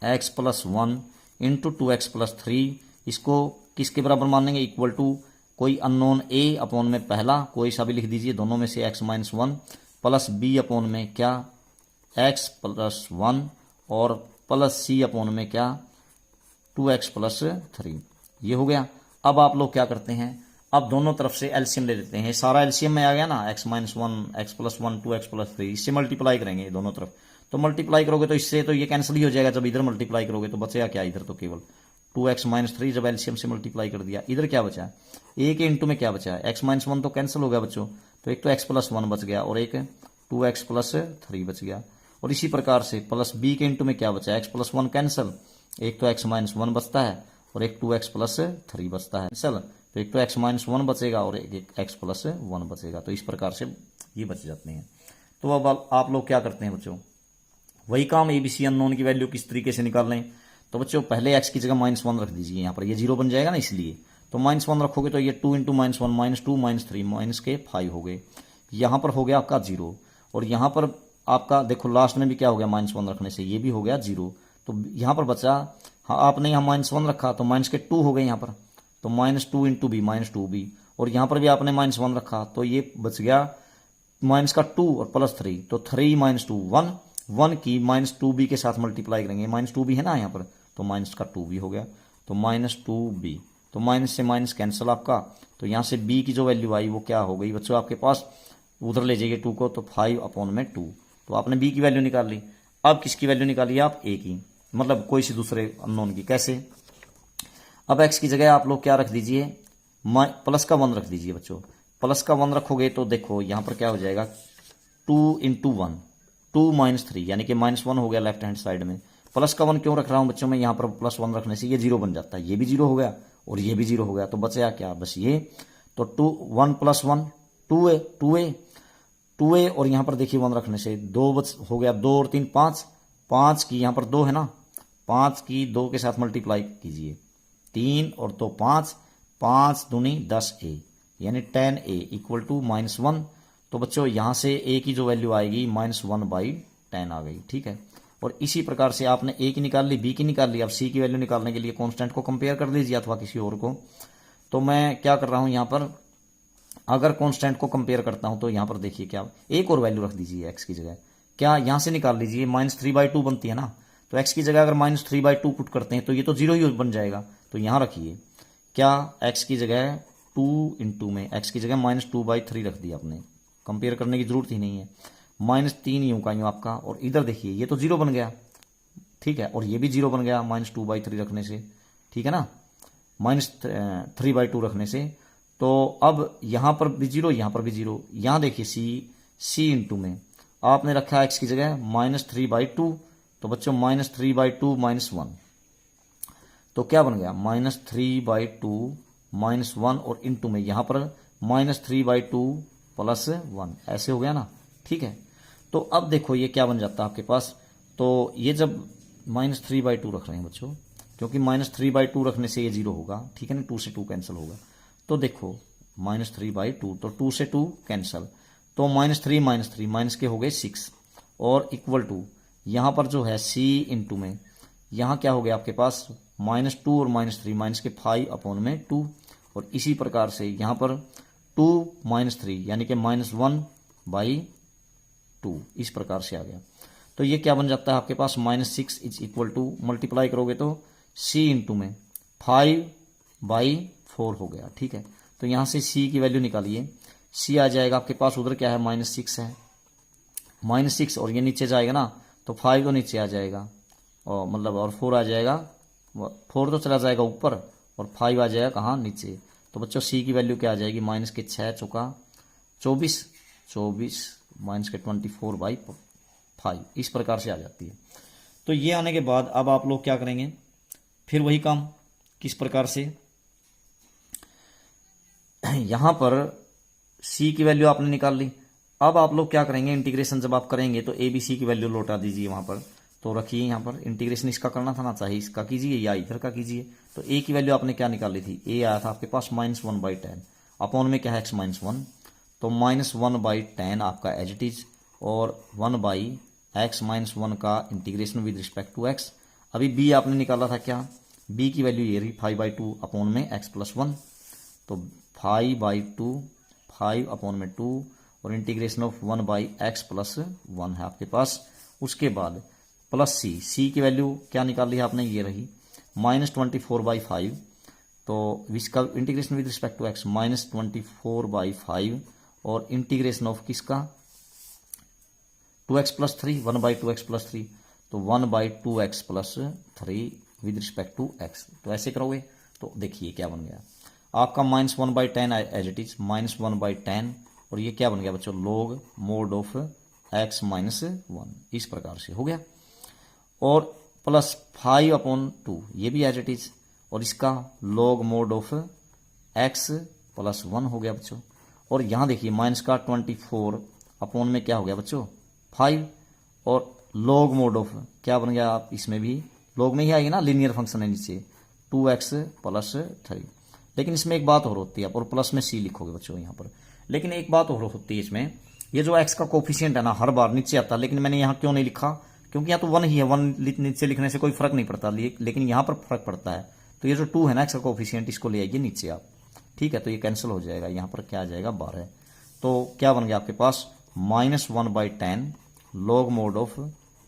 x plus 1 into 2x plus 3, इसको किसके बराबर मानेंगे, इक्वल टू कोई अननोन a अपॉन में पहला कोई सा भी लिख दीजिए, दोनों में से x minus 1 plus b upon में क्या x प्लस 1 और प्लस c अपॉन में क्या 2x प्लस 3, ये हो गया। अब आप लोग क्या करते हैं, अब दोनों तरफ से एलसीएम ले लेते हैं, सारा एलसीएम में आ गया ना, x minus 1 x plus 1 2x plus 3, इससे मल्टीप्लाई करेंगे दोनों तरफ। तो मल्टीप्लाई करोगे तो इससे तो ये कैंसिल ही हो जाएगा, जब इधर मल्टीप्लाई करोगे तो बचेगा क्या, इधर तो केवल 2x माइनस 3 जब एलसीएम से मल्टीप्लाई कर दिया, इधर क्या बचा, a के इंटू में क्या बचा है, x माइनस 1 तो कैंसिल हो गया बच्चों, तो एक तो x प्लस 1 बच गया और एक 2x प्लस 3 बच गया, और इसी प्रकार से प्लस b के इंटू में क्या बचा, x प्लस 1 कैंसिल, एक तो x माइनस 1 बचता है और एक 2x प्लस 3 बचता है, चल तो एक तो x माइनस 1 बचेगा और एक x प्लस 1 बचेगा, तो इस प्रकार से ये बच जाते हैं। तो अब आप लोग क्या करते हैं बच्चों, वही काम ABC अननोन की वैल्यू किस तरीके से निकाल लें। तो बच्चों पहले x की जगह -1 रख दीजिए, यहाँ पर ये 0 बन जाएगा ना, इसलिए तो -1 रखोगे तो ये 2 इंटू -1 -2 -3 माइनस के 5 हो गए, यहाँ पर हो गया आपका 0, और यहाँ पर आपका देखो लास्ट में भी क्या हो गया, -1 रखने से ये भी हो गया 0, तो यहाँ पर बचा, हाँ आपने यहाँ -1 रखा तो माइनस के 2 हो गए यहाँ पर, तो -2 इंटू बी -2b, और यहाँ पर भी आपने -1 रखा तो ये बच गया माइनस का 2 और प्लस 3, तो 3 -2 1 1 की -2b के साथ मल्टीप्लाई करेंगे, -2b है ना यहाँ पर, तो माइनस का 2b हो गया, तो -2b, तो माइनस से माइनस कैंसिल आपका, तो यहाँ से b की जो वैल्यू आई वो क्या हो गई बच्चों आपके पास, उधर ले जाइए 2 को, तो 5 अपॉन में 2, तो आपने b की वैल्यू निकाल ली। अब किसकी वैल्यू निकाली आप, a की, मतलब कोई सी दूसरे अननोन की, कैसे, अब x की जगह आप लोग क्या रख दीजिए, प्लस का 1 रख दीजिए बच्चों, प्लस का 1 रखोगे तो देखो यहाँ पर क्या हो जाएगा, 2 इंटू 1 2 -3, यानी कि -1 हो गया लेफ्ट हैंड साइड में। प्लस का 1 क्यों रख रहा हूं बच्चों मैं, यहाँ पर +1 रखने से ये 0 बन जाता है, ये भी 0 हो गया और ये भी 0 हो गया, तो बचा क्या बस ये, तो 1 + 1 2a, और यहाँ पर देखिए 1 रखने से 2 हो गया, 2 और 3 5, 5 की यहाँ पर 2 है ना, 5 की 2 के साथ मल्टीप्लाई कीजिए, 3 और 2 5, 5 दूनी 10a, यानी 10a इक्वल टू -1, तो बच्चों यहां से a की जो वैल्यू आएगी -1/10 आ गई, ठीक है। और इसी प्रकार से आपने a की निकाल ली, b की निकाल ली, अब c की वैल्यू निकालने के लिए कांस्टेंट को कंपेयर कर लीजिए अथवा किसी और को, तो मैं क्या कर रहा हूं यहां पर, अगर कांस्टेंट को कंपेयर करता हूं तो यहां पर देखिए क्या, एक और वैल्यू रख दीजिए एक्स की जगह, क्या यहां से निकाल लीजिए, -3/2 बनती है ना, तो एक्स की जगह अगर -3/2 पुट करते हैं तो ये तो 0 ही बन जाएगा। तो यहां रखिए क्या, एक्स की जगह 2 इंटू में एक्स की जगह -2/3 रख दिया आपने, कंपेयर करने की जरूरत ही नहीं है। -3 यूं का यूं आपका, और इधर देखिए ये तो 0 बन गया, ठीक है, और ये भी 0 बन गया -2/3 रखने से, ठीक है ना, -3/2 रखने से। तो अब यहां पर भी 0, यहां पर भी 0, यहां देखिए सी इंटू में आपने रखा एक्स की जगह -3/2, तो बच्चों -3/2 -1, तो क्या बन गया -3/2 -1, और इंटू में यहां पर -3/2 +1, ऐसे हो गया ना, ठीक है। तो अब देखो ये क्या बन जाता है आपके पास, तो ये जब -3/2 रख रहे हैं बच्चों, क्योंकि -3/2 रखने से ये 0 होगा, ठीक है ना, 2 से 2 कैंसिल होगा, तो देखो -3/2, तो 2 से 2 कैंसिल, तो -3 -3 माइनस के हो गए 6, और इक्वल टू यहां पर जो है सी इंटू में यहां क्या हो गया आपके पास -2 और -3 माइनस के 5/2, और इसी प्रकार से यहां पर 2 -3 यानी कि -1/2, इस प्रकार से आ गया। तो ये क्या बन जाता है आपके पास -6 इज इक्वल टू, मल्टीप्लाई करोगे तो सी इंटू में 5/4 हो गया, ठीक है। तो यहां से सी की वैल्यू निकालिए, सी आ जाएगा आपके पास, उधर क्या है -6 है, -6, और ये नीचे जाएगा ना तो 5 तो नीचे आ जाएगा, और मतलब और 4 आ जाएगा, 4 तो चला जाएगा ऊपर, और 5 आ जाएगा कहाँ नीचे। तो बच्चों सी की वैल्यू क्या आ जाएगी, -6 चौका 24, 24 -24/5, इस प्रकार से आ जाती है। तो ये आने के बाद अब आप लोग क्या करेंगे, फिर वही काम, किस प्रकार से, यहां पर सी की वैल्यू आपने निकाल ली, अब आप लोग क्या करेंगे, इंटीग्रेशन जब आप करेंगे तो ए बी सी की वैल्यू लौटा दीजिए वहां पर, तो रखिए यहां पर इंटीग्रेशन इसका करना था ना, चाहे इसका कीजिए या इधर का कीजिए। तो ए की वैल्यू आपने क्या निकाली थी, ए आया था आपके पास -1/10, अपॉन में क्या है x -1, तो -1/10 आपका एज इट इज, और 1/x -1 का integration with respect to x। अभी b आपने निकाला था क्या, b की वैल्यू ये रही 5/2 अपॉन में x + 1, तो 5/2 5/2, और इंटीग्रेशन ऑफ 1/x + 1 है आपके पास। उसके बाद प्लस सी की वैल्यू क्या निकाल ली है आपने, ये रही -24/5, तो इसका integration with respect to x -24/5, और इंटीग्रेशन ऑफ किसका 2x + 3, 1/2x + 3, तो 1/2x + 3 with respect to x। तो ऐसे करोगे तो देखिए क्या बन गया आपका -1/10 एज इट इज, -1/10, और ये क्या बन गया बच्चों, log mod ऑफ x -1, इस प्रकार से हो गया। और प्लस 5/2 ये भी एज इट इज, और इसका log mod ऑफ x + 1 हो गया बच्चों। और यहां देखिए माइनस का 24 अपॉन में क्या हो गया बच्चों 5, और log mod ऑफ क्या बन गया, आप इसमें भी log में ही आएगी ना, लीनियर फंक्शन है नीचे 2x + 3। लेकिन इसमें एक बात और होती है, और प्लस में सी लिखोगे बच्चों यहाँ पर, लेकिन एक बात और होती है इसमें, ये जो x का कोफिशिएंट है ना हर बार नीचे आता है, लेकिन मैंने यहाँ क्यों नहीं लिखा, क्योंकि यहाँ तो 1 ही है, 1 नीचे लिखने से कोई फर्क नहीं पड़ता, लेकिन यहाँ पर फर्क पड़ता है। तो ये जो 2 है ना x का कोफिशिएंट, इसको ले आइए नीचे आप, ठीक है, तो ये कैंसिल हो जाएगा, यहाँ पर क्या आ जाएगा 12। तो क्या बन गया आपके पास -1/10 log mod ऑफ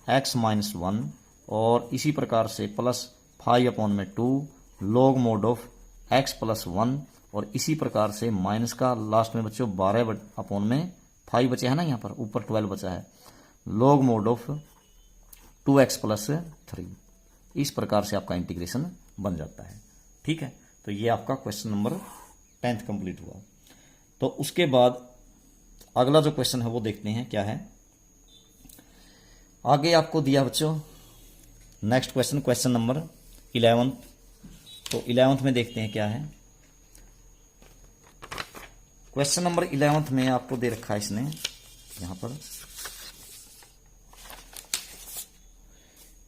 x -1, और इसी प्रकार से plus 5/2 log mod of x + 1, और इसी प्रकार से माइनस का लास्ट में बच्चों 12/5 बचे है ना, यहाँ पर ऊपर 12 बचा है, log mod ऑफ 2x + 3, इस प्रकार से आपका इंटीग्रेशन बन जाता है, ठीक है। तो ये आपका क्वेश्चन नंबर 10 कंप्लीट हुआ। तो उसके बाद अगला जो क्वेश्चन है वो देखते हैं क्या है। आगे आपको दिया बच्चों नेक्स्ट क्वेश्चन, क्वेश्चन नंबर 11। तो 11th में देखते हैं क्या है। क्वेश्चन नंबर 11th में आपको दे रखा है इसने, यहां पर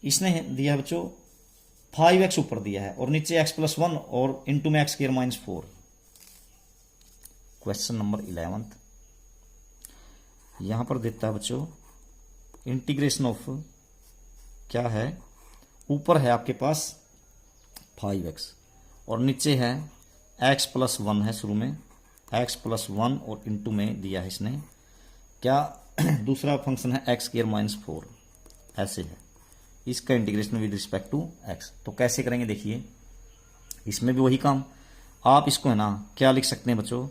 इसने दिया बच्चों 5x ऊपर दिया है, और नीचे x + 1 और इंटू में x² -4। क्वेश्चन नंबर 11th यहां पर देता है बच्चों इंटीग्रेशन ऑफ क्या है, ऊपर है आपके पास 5x और नीचे है एक्स प्लस वन है शुरू में, एक्स प्लस वन और इंटू में दिया है इसने क्या दूसरा फंक्शन है एक्स स्क्वायर माइनस 4, ऐसे है। इसका integration with respect to x. तो कैसे करेंगे देखिए, इसमें भी वही काम। आप इसको है ना क्या लिख सकते हैं बच्चों,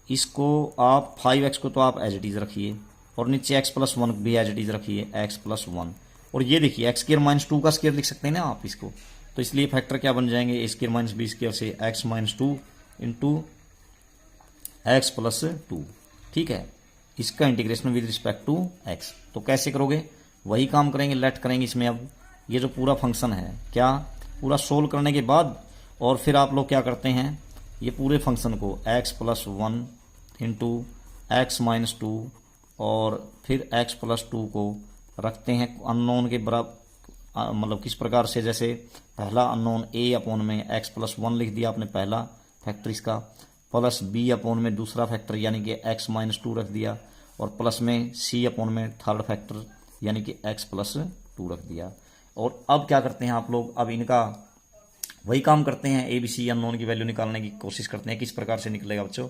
इसको आप 5x को तो आप एज इट इज रखिए और नीचे x प्लस वन भी एज इट इज रखिए, x प्लस वन। और ये देखिए एक्स स्क्वायर माइनस 2 का स्क्वायर लिख सकते हैं ना आप इसको। तो इसलिए फैक्टर क्या बन जाएंगे, A square minus B square से x minus 2 into X plus 2, ठीक है। इसका integration with respect to x। तो कैसे करोगे, वही काम करेंगे, लेट करेंगे इसमें। अब ये जो पूरा फंक्शन है क्या पूरा सोल्व करने के बाद और फिर आप लोग क्या करते हैं, ये पूरे फंक्शन को x plus one into x minus 2 और फिर x प्लस 2 को रखते हैं अननोन के बराबर, मतलब किस प्रकार से, जैसे पहला अननोन a अपॉन में x प्लस वन लिख दिया आपने पहला फैक्टर इसका, प्लस b अपॉन में दूसरा फैक्टर यानी कि x माइनस 2 रख दिया, और प्लस में c अपॉन में थर्ड फैक्टर यानी कि x प्लस 2 रख दिया। और अब क्या करते हैं आप लोग, अब इनका वही काम करते हैं, ए बी सी अननोन की वैल्यू निकालने की कोशिश करते हैं। किस प्रकार से निकलेगा बच्चों,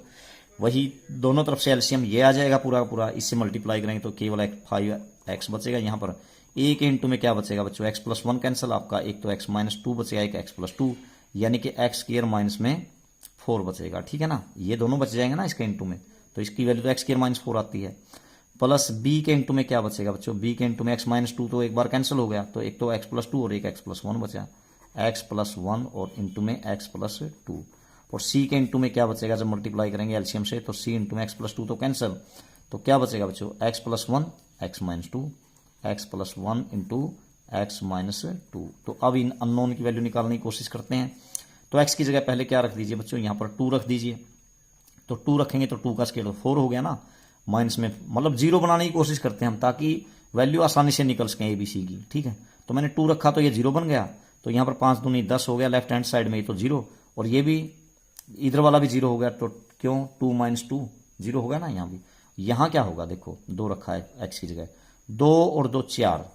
वही दोनों तरफ से एलसीएम ये आ जाएगा पूरा का पूरा, इससे मल्टीप्लाई करेंगे तो केवल 5x बचेगा। यहाँ पर a के इंटू में क्या बचेगा बच्चों, x प्लस वन कैंसिल आपका, एक तो x माइनस 2 बचेगा, एक x प्लस 2 यानी कि x स्क्वायर माइनस में 4 बचेगा, ठीक है ना। ये दोनों बच जाएंगे ना इसके इंटू में, तो इसकी वैल्यू तो x स्क्वायर माइनस 4 आती है। प्लस b के इंटू में क्या बचेगा बच्चों, b के इंटू में x माइनस 2 तो एक बार कैंसिल हो गया, तो एक तो x प्लस 2 और एक x प्लस 1 बचा, x प्लस 1 और इंटू में x प्लस 2। और c के इंटू में क्या बचेगा, जब मल्टीप्लाई करेंगे एलसीएम से तो c इंटू में x प्लस 2 तो कैंसिल, तो क्या बचेगा बच्चों, x plus 1 x minus 2, x plus 1 into x minus 2। तो अब इन अननोन की वैल्यू निकालने की कोशिश करते हैं। तो x की जगह पहले क्या रख दीजिए बच्चों, यहाँ पर 2 रख दीजिए। तो 2 रखेंगे तो 2 का स्क्वायर 4 हो गया ना, माइनस में मतलब 0 बनाने की कोशिश करते हैं हम, ताकि वैल्यू आसानी से निकल सकें ए बी सी की, ठीक है। तो मैंने 2 रखा तो ये 0 बन गया, तो यहाँ पर 5 दूनी 10 हो गया, लेफ्ट हैंड साइड में ये तो 0, और ये भी इधर वाला भी 0 हो गया, तो क्यों 2 माइनस 2 0 हो गया ना यहाँ भी। यहाँ क्या होगा देखो, 2 रखा है x की जगह, 2 और 2 4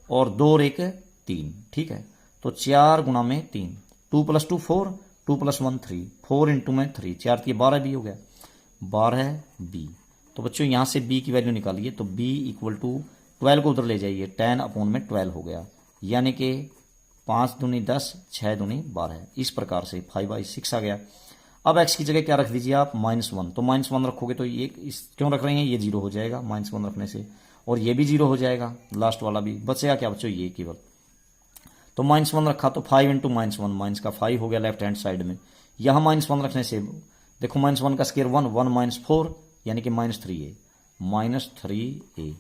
और 2 और 1 3, ठीक है। तो 4 गुना में 3, 2 प्लस 2 4, 2 प्लस 1 3, 4 इंटू में 3, 4 की 12 भी हो गया, 12 b। तो बच्चों यहाँ से b की वैल्यू निकालिए, तो b इक्वल टू 12 को उधर ले जाइए, 10 अपॉन में 12 हो गया, यानी कि 5 दूनी 10, 6 दूनी 12, इस प्रकार से 5/6 आ गया। अब x की जगह क्या रख दीजिए आप, -1। तो -1 रखोगे तो ये क्यों रख रहे हैं, ये 0 हो जाएगा -1 रखने से, और ये भी 0 हो जाएगा, लास्ट वाला भी बचेगा क्या बच्चों, ये केवल। तो -1 रखा तो 5 इंटू -1, माइनस का 5 हो गया लेफ्ट हैंड साइड में। यहाँ -1 रखने से देखो -1 का स्क्वायर 1, 1 माइनस 4 यानी कि -3a।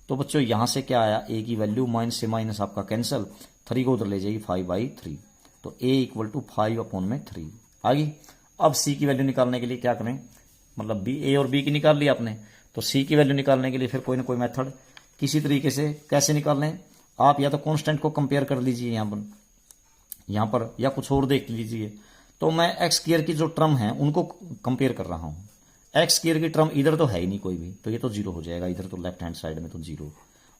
तो बच्चों यहाँ से क्या आया, a की वैल्यू माइनस से माइनस आपका कैंसिल, 3 को उधर ले जाइए, 5/3। तो a इक्वल टू 5 अपॉन में 3 आ गई। अब c की वैल्यू निकालने के लिए क्या करें, मतलब b, a और b की निकाल ली आपने, तो c की वैल्यू निकालने के लिए फिर कोई ना कोई मेथड किसी तरीके से कैसे निकाल लें आप, या तो कांस्टेंट को कंपेयर कर लीजिए यहाँ पर या कुछ और देख लीजिए। तो मैं एक्स स्क्वायर की जो टर्म है उनको कंपेयर कर रहा हूँ, एक्स स्क्वायर की टर्म इधर तो है ही नहीं कोई भी, तो ये तो 0 हो जाएगा, इधर तो लेफ्ट हैंड साइड में तो 0।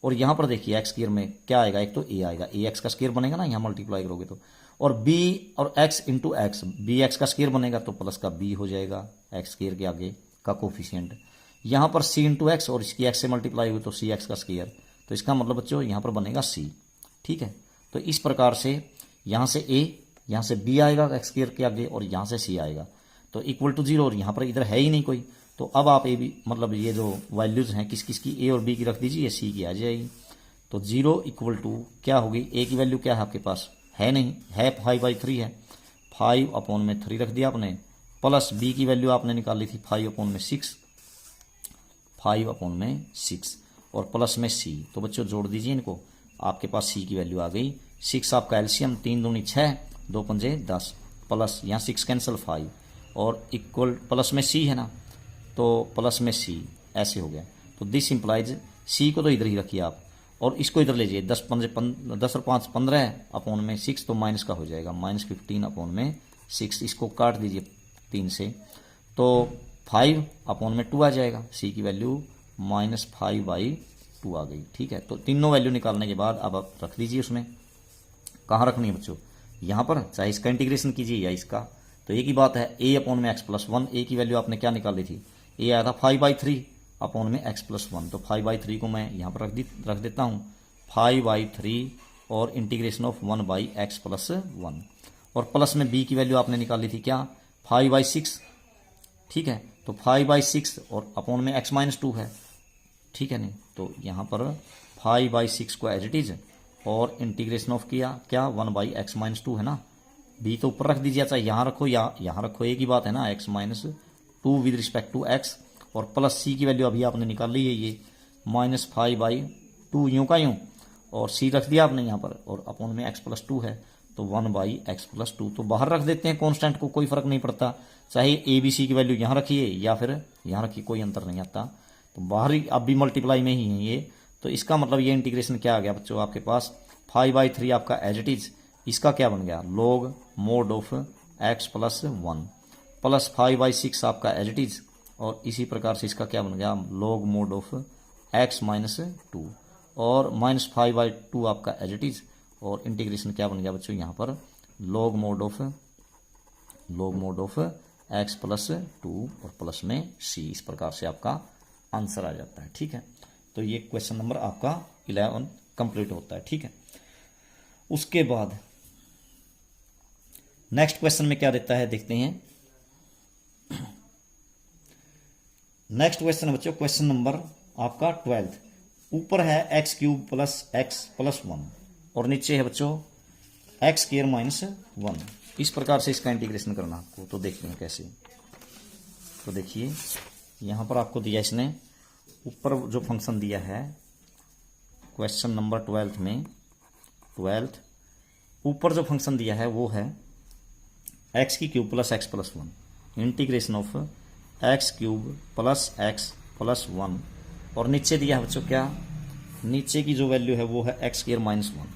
और यहाँ पर देखिए एक्स स्क्वायर में क्या आएगा, एक तो a आएगा, a x का स्क्वायर बनेगा ना, यहाँ मल्टीप्लाई करोगे तो, और b और x into X, B X का स्क्वायर बनेगा तो प्लस का b हो जाएगा, एक्स स्क्वायर के आगे का कोफिशियंट। यहाँ पर c इंटू एक्स और इसकी x से मल्टीप्लाई हुई तो c x का स्क्वायर, तो इसका मतलब बच्चों यहाँ पर बनेगा c, ठीक है। तो इस प्रकार से यहाँ से a, यहाँ से b आएगा एक्स स्क्वायर के आगे, और यहाँ से c आएगा, तो इक्वल टू 0, और यहाँ पर इधर है ही नहीं कोई। तो अब आप ए बी मतलब ये जो वैल्यूज हैं किस किस की, a और b की रख दीजिए, c की आ जाएगी। तो 0 इक्वल टू क्या होगी, a की वैल्यू क्या है आपके पास, है नहीं, है 5/3 है, 5 अपॉन में 3 रख दिया आपने, प्लस b की वैल्यू आपने निकाल ली थी 5 अपॉन में 6, 5 अपॉन में 6, और प्लस में c। तो बच्चों जोड़ दीजिए इनको, आपके पास c की वैल्यू आ गई। 6 आपका एलसीएम, 3 दूनी 6, 2 पंजे 10, प्लस यहाँ 6 कैंसिल 5, और इक्वल प्लस में c है ना, तो प्लस में c ऐसे हो गया। तो दिस इंप्लाइज c को तो इधर ही रखिए आप, और इसको इधर ले जाइए, 10 और 5 15 अपॉन में 6, तो माइनस का हो जाएगा, -15 अपॉन में 6, इसको काट दीजिए 3 से, तो 5 अपॉन में 2 आ जाएगा, c की वैल्यू -5/2 आ गई, ठीक है। तो तीनों वैल्यू निकालने के बाद अब आप रख दीजिए उसमें, कहाँ रखनी है बच्चों, यहाँ पर, चाहे इसका इंटीग्रेशन कीजिए या इसका। तो एक ही बात है, a अपॉन में x प्लस 1, a की वैल्यू आपने क्या निकाली थी, a आया था 5/3 अपॉन में x प्लस 1, तो 5/3 को मैं यहाँ पर रख देता हूँ 5/3 और इंटीग्रेशन ऑफ 1/x प्लस 1, और प्लस में b की वैल्यू आपने निकाली थी क्या 5/6, ठीक है, तो 5/6 और अपॉन में x माइनस 2 है, ठीक है नहीं, तो यहाँ पर 5/6 को एज इट इज और इंटीग्रेशन ऑफ किया क्या 1/x माइनस 2 है ना, b तो ऊपर रख दीजिए, चाहे यहाँ रखो या यहाँ रखो, एक ही बात है ना, x minus 2 with respect to x, और प्लस c की वैल्यू अभी आपने निकाली है ये -5/2 यूं का यूं, और c रख दिया आपने यहाँ पर, और अपॉन में x प्लस 2 है तो 1/x प्लस 2, तो बाहर रख देते हैं कांस्टेंट को, कोई फर्क नहीं पड़ता, चाहे a b c की वैल्यू यहाँ रखिए या फिर यहाँ रखिए, कोई अंतर नहीं आता, तो बाहर ही अब भी मल्टीप्लाई में ही है ये, तो इसका मतलब ये इंटीग्रेशन क्या आ गया बच्चों आपके पास 5/3 आपका एज इट इज, इसका क्या बन गया log mod of x plus 1 plus 5/6 आपका एज इट इज, और इसी प्रकार से इसका क्या बन गया log mod of x minus 2 और -5/2 आपका एज इट इज, और इंटीग्रेशन क्या बन गया बच्चों यहाँ पर log mod of x plus 2 और प्लस में c, इस प्रकार से आपका आंसर आ जाता है, ठीक है। तो ये क्वेश्चन नंबर आपका 11 कंप्लीट होता है, ठीक है। उसके बाद नेक्स्ट क्वेश्चन में क्या देता है देखते हैं। नेक्स्ट क्वेश्चन बच्चों क्वेश्चन नंबर आपका 12, ऊपर है x³ प्लस x प्लस 1 और नीचे है बच्चों x² माइनस 1, इस प्रकार से इसका इंटीग्रेशन करना आपको, तो देखते हैं कैसे। तो देखिए यहाँ पर आपको दिया इसने, ऊपर जो फंक्शन दिया है क्वेश्चन नंबर 12 में, 12 ऊपर जो फंक्शन दिया है वो है x³ plus x plus 1 integration of x³ plus x plus 1, और नीचे दिया है बच्चों क्या, नीचे की जो वैल्यू है वो है x² माइनस 1,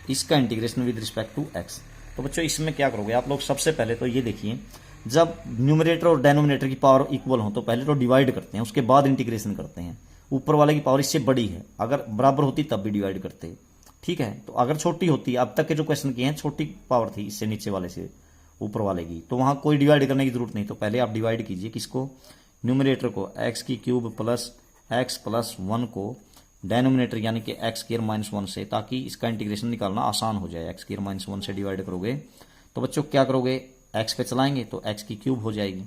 इसका integration with respect to x। तो बच्चों इसमें क्या करोगे आप लोग, सबसे पहले तो ये देखिए, जब न्यूमरेटर और डेनोमिनेटर की पावर इक्वल हो तो पहले तो डिवाइड करते हैं, उसके बाद इंटीग्रेशन करते हैं। ऊपर वाले की पावर इससे बड़ी है, अगर बराबर होती तब भी डिवाइड करते, ठीक है। तो अगर छोटी होती, अब तक के जो क्वेश्चन किए हैं छोटी पावर थी इससे नीचे वाले से ऊपर वाले की, तो वहां कोई डिवाइड करने की जरूरत नहीं, तो पहले आप डिवाइड कीजिए किसको, न्यूमरेटर को x³ प्लस x प्लस 1 को डेनोमिनेटर यानी कि x² माइनस 1 से, ताकि इसका इंटीग्रेशन निकालना आसान हो जाए। x² माइनस 1 से डिवाइड करोगे तो बच्चों क्या करोगे, x पे चलाएंगे तो x³ हो जाएगी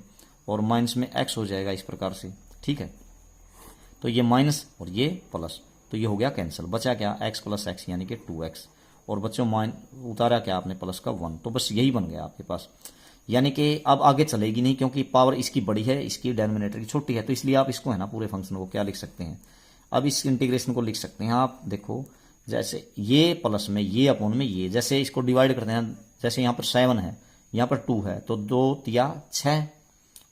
और माइनस में x हो जाएगा, इस प्रकार से, ठीक है। तो ये माइनस और ये प्लस, तो ये हो गया कैंसिल, बचा क्या x प्लस x यानी कि 2x, और बच्चों उतारा क्या आपने प्लस का 1, तो बस यही बन गया आपके पास। यानी कि अब आगे चलेगी नहीं, क्योंकि पावर इसकी बड़ी है, इसकी डेनोमिनेटर की छोटी है, तो इसलिए आप इसको है ना पूरे फंक्शन को क्या लिख सकते हैं, अब इस इंटीग्रेशन को लिख सकते हैं आप, देखो जैसे ये प्लस में ये अपॉन में ये, जैसे इसको डिवाइड करते हैं, जैसे यहाँ पर 7 है यहाँ पर 2 है, तो 2 तिया 6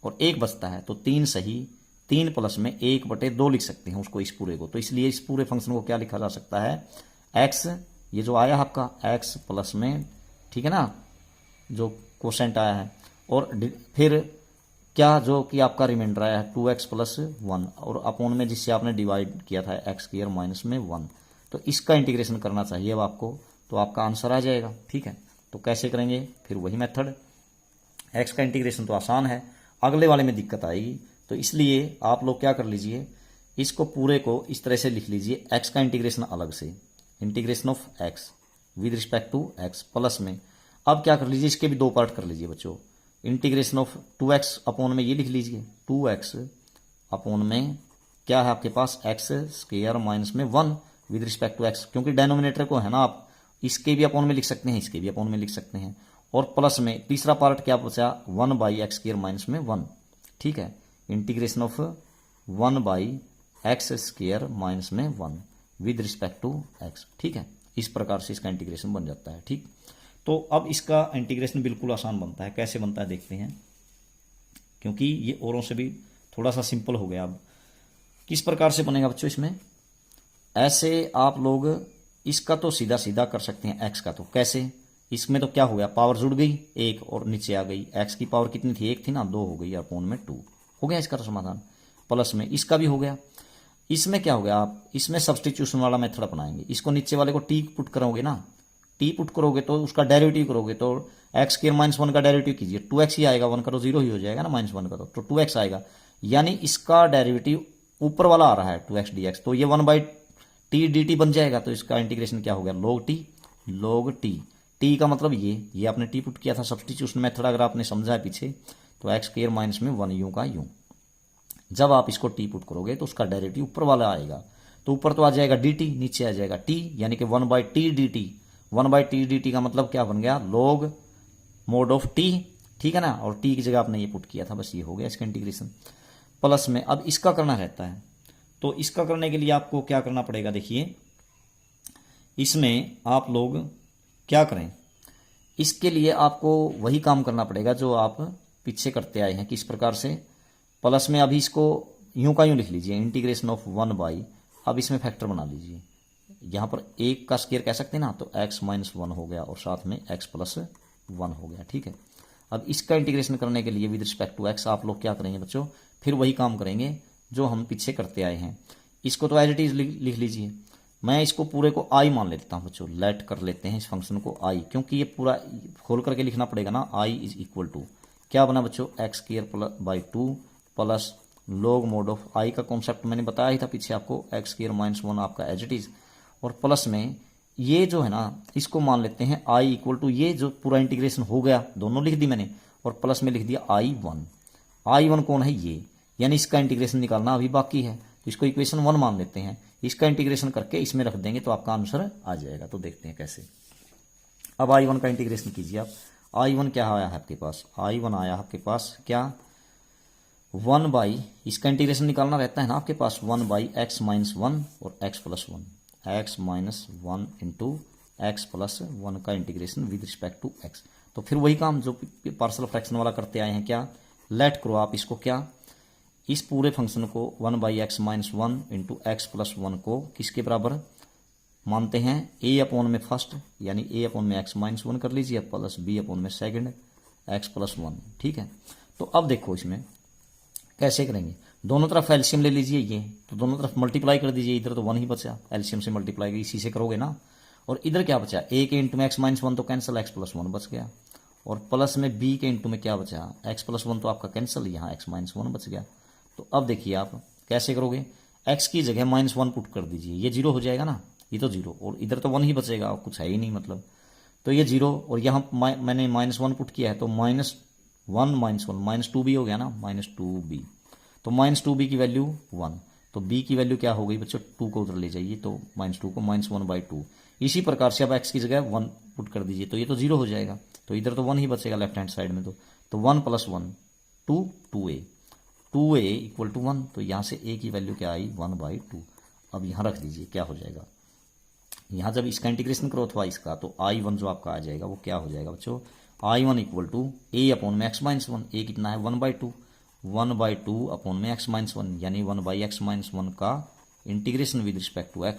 और 1 बचता है, तो 3 सही, 3 प्लस में 1/2 लिख सकते हैं उसको, इस पूरे को। तो इसलिए इस पूरे फंक्शन को क्या लिखा जा सकता है, x, ये जो आया आपका x प्लस में, ठीक है ना, जो कोसेंट आया है, और फिर क्या जो कि आपका रिमाइंडर आया है 2x प्लस 1, और अपॉन में जिससे आपने डिवाइड किया था x² माइनस में 1, तो इसका इंटीग्रेशन करना चाहिए अब आपको, तो आपका आंसर आ जाएगा, ठीक है। तो कैसे करेंगे, फिर वही मेथड, x का इंटीग्रेशन तो आसान है, अगले वाले में दिक्कत आएगी, तो इसलिए आप लोग क्या कर लीजिए, इसको पूरे को इस तरह से लिख लीजिए, x का इंटीग्रेशन अलग से, integration of x with respect to x plus में, अब क्या कर लीजिए, इसके भी 2 पार्ट कर लीजिए बच्चों, इंटीग्रेशन ऑफ 2x अपॉन में ये लिख लीजिए, 2x अपॉन में क्या है आपके पास x² माइनस में 1 विद रिस्पेक्ट टू x, क्योंकि डेनोमिनेटर को है ना आप इसके भी अपॉन में लिख सकते हैं, इसके भी अपॉन में लिख सकते हैं, और प्लस में तीसरा पार्ट क्या बचा 1/x² माइनस में 1, ठीक है, इंटीग्रेशन ऑफ 1/x² माइनस में 1 विद रिस्पेक्ट टू x, ठीक है। इस प्रकार से इसका इंटीग्रेशन बन जाता है, ठीक। तो अब इसका इंटीग्रेशन बिल्कुल आसान बनता है, कैसे बनता है देखते हैं, क्योंकि ये औरों से भी थोड़ा सा सिंपल हो गया। अब किस प्रकार से बनेगा बच्चों, इसमें ऐसे आप लोग इसका तो सीधा सीधा कर सकते हैं, x का तो कैसे, इसमें तो क्या हो गया, पावर जुड़ गई 1 और नीचे आ गई, x की पावर कितनी थी 1 थी ना, 2 हो गई, अपॉन में 2 हो गया इसका तो समाधान, प्लस में इसका भी हो गया। इसमें क्या हो गया, आप इसमें सब्सटीट्यूशन वाला मेथड अपनाएंगे, इसको नीचे वाले को टी पुट करोगे ना, t टी पुट करोगे तो उसका डेरिवेटिव करोगे तो एक्स स्क्वायर माइनस 1 का डेरिवेटिव कीजिए, 2x ही आएगा, 1 का तो 0 ही हो जाएगा ना, माइनस 1 का तो 2x आएगा, यानी इसका डेरिवेटिव ऊपर वाला आ रहा है 2x dx, तो ये 1/t dt बन जाएगा। तो इसका इंटीग्रेशन क्या हो गया, log t का मतलब ये आपने टी पुट किया था, सब्सटीट्यूशन मेथड अगर आपने समझा है पीछे, तो एक्स स्क्वायर माइनस में 1 यूं का यूं, जब आप इसको टी पुट करोगे तो उसका डेरिवेटिव ऊपर वाला आएगा, तो ऊपर तो आ जाएगा dt, नीचे आ जाएगा t, यानी कि 1/t dt। 1/t dt का मतलब क्या बन गया, log मोड ऑफ t, ठीक है ना, और t की जगह आपने ये पुट किया था, बस ये हो गया इसका इंटीग्रेशन। प्लस में अब इसका करना रहता है, तो इसका करने के लिए आपको क्या करना पड़ेगा, देखिए इसमें आप लोग क्या करें, इसके लिए आपको वही काम करना पड़ेगा जो आप पीछे करते आए हैं। किस प्रकार से, प्लस में अभी इसको यूं का यूं लिख लीजिए, इंटीग्रेशन ऑफ 1/, अब इसमें फैक्टर बना लीजिए, यहां पर 1 का स्क्वायर कह सकते हैं ना, तो x माइनस 1 हो गया और साथ में x प्लस 1 हो गया, ठीक है। अब इसका इंटीग्रेशन करने के लिए विद रिस्पेक्ट टू x आप लोग क्या करेंगे बच्चों, फिर वही काम करेंगे जो हम पीछे करते आए हैं। इसको तो एज इट इज लिख लीजिए, मैं इसको पूरे को i मान लेता हूं बच्चों, लेट कर लेते हैं इस फंक्शन को i, क्योंकि ये पूरा खोल करके लिखना पड़ेगा ना, i इज इक्वल टू क्या बना बच्चों, x square by 2 plus log mod of i का कॉन्सेप्ट मैंने बताया ही था पीछे आपको, एक्स स्क्वायर माइनस 1 आपका एज इट इज, और प्लस में ये जो है ना इसको मान लेते हैं i इक्वल टू, ये जो पूरा इंटीग्रेशन हो गया दोनों लिख दी मैंने, और प्लस में लिख दिया i1 कौन है ये, यानी इसका इंटीग्रेशन निकालना अभी बाकी है, तो इसको इक्वेशन 1 मान लेते हैं, इसका इंटीग्रेशन करके इसमें रख देंगे तो आपका आंसर आ जाएगा। तो देखते हैं कैसे, अब i1 का इंटीग्रेशन कीजिए आप, i1 क्या आया है आपके पास, i1 आया आपके पास क्या 1/, इसका इंटीग्रेशन निकालना रहता है ना आपके पास, 1/x माइनस 1 और x plus 1, x minus 1 into X plus 1 का integration with respect to x। तो फिर वही काम जो पार्शियल फ्रैक्शन वाला करते आए हैं, क्या लेट करो आप इसको, क्या इस पूरे फंक्शन को 1/x minus 1 into X plus 1 को किसके बराबर मानते हैं, a अपॉन में फर्स्ट, यानी a अपॉन में x माइनस 1 कर लीजिए, प्लस b अपॉन में सेकंड x प्लस 1, ठीक है। तो अब देखो इसमें कैसे करेंगे, दोनों तरफ एलसीएम ले लीजिए, ये तो दोनों तरफ मल्टीप्लाई कर दीजिए, इधर तो 1 ही बचा, एलसीएम से मल्टीप्लाई इसी से करोगे ना, और इधर क्या बचा, a के इंटू में x माइनस 1 तो कैंसिल, x प्लस 1 बच गया, और प्लस में b के इंटू में क्या बचा, x प्लस 1 तो आपका कैंसिल, यहाँ x माइनस 1 बच गया। तो अब देखिए आप कैसे करोगे, x की जगह -1 पुट कर दीजिए, ये 0 हो जाएगा ना, ये तो 0, और इधर तो 1 ही बचेगा, कुछ है ही नहीं मतलब, तो ये 0, और यहाँ मैंने -1 पुट किया है, तो -1 -2 भी हो गया ना, -2b, तो -2b की वैल्यू 1, तो b की वैल्यू क्या हो गई बच्चों, 2 को उधर ले जाइए, तो -2 को -1/2, इसी प्रकार से अब x की जगह 1 पुट कर दीजिए, तो ये तो 0 हो जाएगा, तो इधर तो 1 ही बचेगा लेफ्ट हैंड साइड में, तो 1 + 1 2a इक्वल टू 1, तो यहाँ से a की वैल्यू क्या आई 1/2, अब यहाँ रख दीजिए, क्या हो जाएगा, यहाँ जब इसका इंटीग्रेशन करो अथवा इसका, तो i1 जो आपका आ जाएगा वो क्या हो जाएगा बच्चों, i1 equal to a upon में x माइनस 1, a कितना है 1/2 अपॉन में x माइनस 1, यानी 1/x माइनस 1 का integration with respect to x,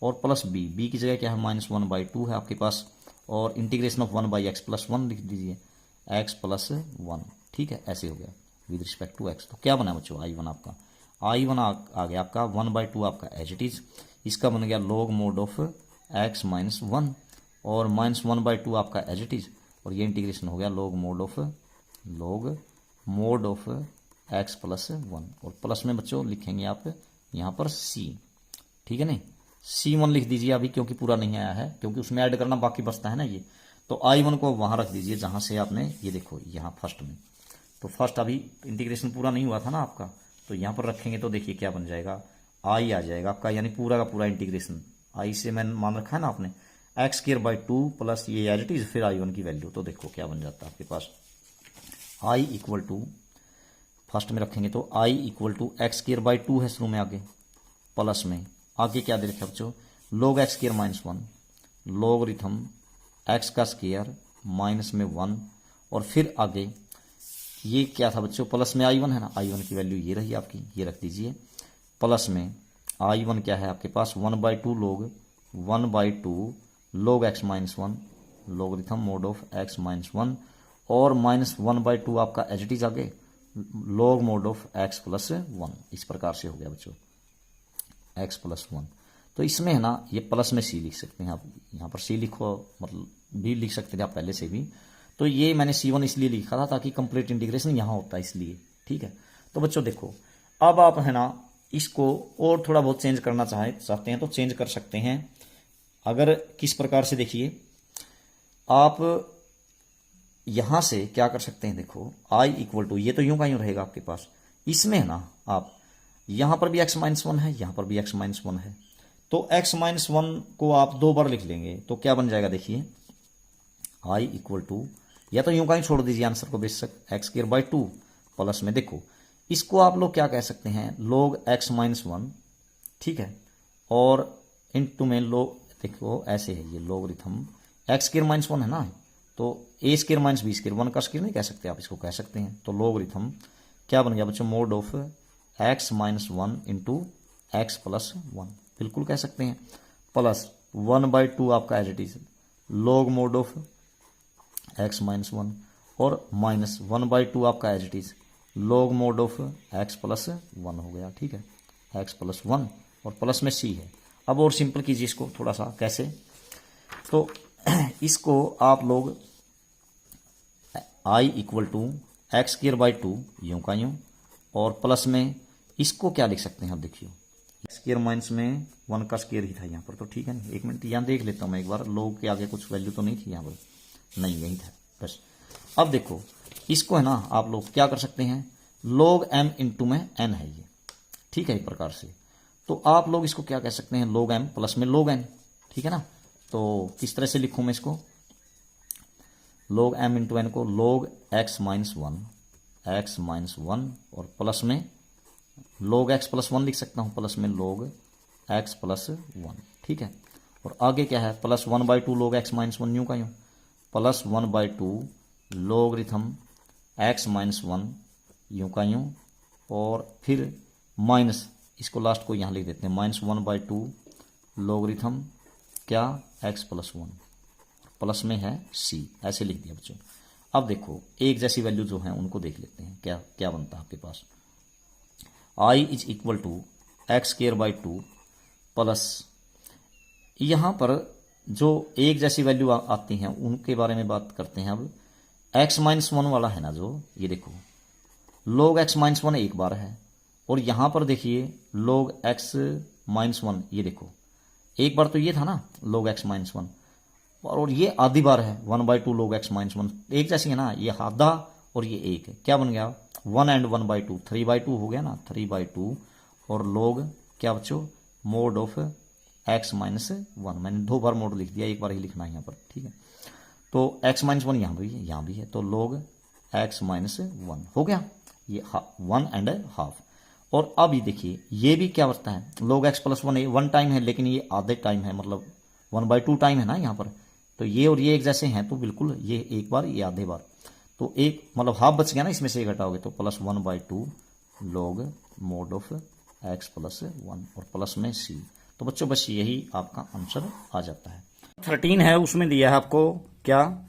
और प्लस b की जगह क्या है -1/2 है आपके पास, और इंटीग्रेशन ऑफ 1/x प्लस 1 लिख दीजिए, x प्लस 1, ठीक है, ऐसे हो गया विद रिस्पेक्ट टू x। तो क्या बना बच्चों, i1 आपका, i1 आ गया आपका 1/2 आपका एज इट इज, इसका बन गया log mod of x minus 1, और -1/2 आपका एज इट इज, और ये इंटीग्रेशन हो गया log mod of x plus 1, और प्लस में बच्चों लिखेंगे आप यहाँ पर c, ठीक है नहीं, c1 लिख दीजिए अभी, क्योंकि पूरा नहीं आया है, क्योंकि उसमें ऐड करना बाकी बचता है ना ये, तो i1 को वहां रख दीजिए जहां से आपने, ये देखो यहाँ फर्स्ट में, तो फर्स्ट अभी इंटीग्रेशन पूरा नहीं हुआ था ना आपका, तो यहाँ पर रखेंगे तो देखिए क्या बन जाएगा, i आ जाएगा आपका, यानी पूरा का पूरा इंटीग्रेशन, i से मैंने मान रखा है ना आपने, x² प्लस ये एज इट इज, फिर i1 की वैल्यू, तो देखो क्या बन जाता है आपके पास, i इक्वल टू फर्स्ट में रखेंगे तो i इक्वल टू x² है शुरू में, आगे प्लस में आगे क्या दे रखा है बच्चों, log x² minus 1, logarithm x का स्क्वायर माइनस में 1, और फिर आगे ये क्या था बच्चों, प्लस में i1 है ना, i1 की वैल्यू ये रही आपकी, ये रख दीजिए, प्लस में i1 क्या है आपके पास 1/2 log x minus 1, logarithm mode of x minus 1, और -1/2 आपका एज इट इज आगे log mod of x plus 1, इस प्रकार से हो गया बच्चों x प्लस 1। तो इसमें है ना ये प्लस में सी लिख सकते हैं आप, यहाँ पर सी लिखो मतलब भी लिख सकते थे आप पहले से भी। तो ये मैंने C1 इसलिए लिखा था ताकि कंप्लीट इंटीग्रेशन यहाँ होता है इसलिए, ठीक है। तो बच्चों देखो अब आप है ना इसको और थोड़ा बहुत चेंज करना चाहते हैं तो चेंज कर सकते हैं। अगर किस प्रकार से देखिए आप यहां से क्या कर सकते हैं, देखो I इक्वल टू ये तो यूं का यूं रहेगा आपके पास, इसमें है ना आप यहां पर भी x-1 है, यहां पर भी x-1 है, तो x-1 को आप 2 बार लिख लेंगे तो क्या बन जाएगा देखिए I इक्वल टू या तो यूं का ही छोड़ दीजिए आंसर को बेशक x² प्लस में देखो इसको आप लोग क्या कह सकते हैं log x-1, ठीक है, और इनटू में log देखो ऐसे है ये लोगरिथम x² है ना, तो a² - b², 1 का स्क्वायर नहीं कह सकते आप, इसको कह सकते हैं। तो लोगरिथम क्या बन गया बच्चों mode of x-1 into x+1 बिल्कुल कह सकते हैं, प्लस 1/2 आपका as it is log mod of x-1 और माइनस 1/2 आपका as it is log mod of x+1 हो गया, ठीक है, x+1 और प्लस में c है। अब और सिंपल कीजिए इसको थोड़ा सा, कैसे, तो इसको आप लोग I इक्वल टू x² यूं का यूं और प्लस में इसको क्या लिख सकते हैं आप देखिए x² माइनस में 1 का स्क्वायर ही था यहाँ पर, तो ठीक है ना, 1 मिनट यहाँ देख लेता हूँ मैं एक बार, log के आगे कुछ वैल्यू तो नहीं थी यहाँ पर, नहीं यही था बस। अब देखो इसको है ना आप लोग क्या कर सकते हैं log m इंटू में n है ये, ठीक है, एक प्रकार से, तो आप लोग इसको क्या कह सकते हैं log m प्लस में log n, ठीक है ना। तो किस तरह से लिखूं मैं इसको log m इंटू n को log x-1 और प्लस में log x+1 लिख सकता हूं, प्लस में log x+1, ठीक है, और आगे क्या है प्लस 1/2 log x-1 यूं का यूं प्लस 1/2 लोगरिथम x-1 यूं का यूं और फिर माइनस इसको लास्ट को यहां लिख देते हैं -1/2 लोगरिथम क्या x+1 प्लस में है c, ऐसे लिख दिया बच्चों। अब देखो एक जैसी वैल्यू जो है उनको देख लेते हैं क्या क्या बनता है आपके पास, I is equal to x² plus यहां पर जो एक जैसी वैल्यू आती हैं उनके बारे में बात करते हैं। अब x-1 वाला है ना जो ये देखो log x-1 एक बार है और यहां पर देखिए log x-1 ये देखो एक बार तो ये था ना log x-1 और ये आधी बार है 1/2 log x-1, एक जैसी है ना, ये आधा और ये एक, क्या बन गया 1 and 1/2 3/2 हो गया ना, 3/2 और log क्या बच्चों मोड ऑफ x-1, मैंने 2 बार मोड लिख दिया, एक बार ही लिखना है यहाँ पर, ठीक है। तो x-1 यहाँ भी है तो log x-1 हो गया ये 1 and हाफ। और अब ये देखिए ये भी क्या बचता है log x+1 1 टाइम है लेकिन ये आधे टाइम है, मतलब 1/2 टाइम है ना यहाँ पर, तो ये और ये एक जैसे हैं तो बिल्कुल ये एक बार ये आधे बार, तो एक मतलब हाफ बच गया ना, इसमें से घटाओगे तो plus 1/2 log mod of x+1 और प्लस में c। तो बच्चों बस यही आपका आंसर आ जाता है। 13 है उसमें दिया है आपको क्या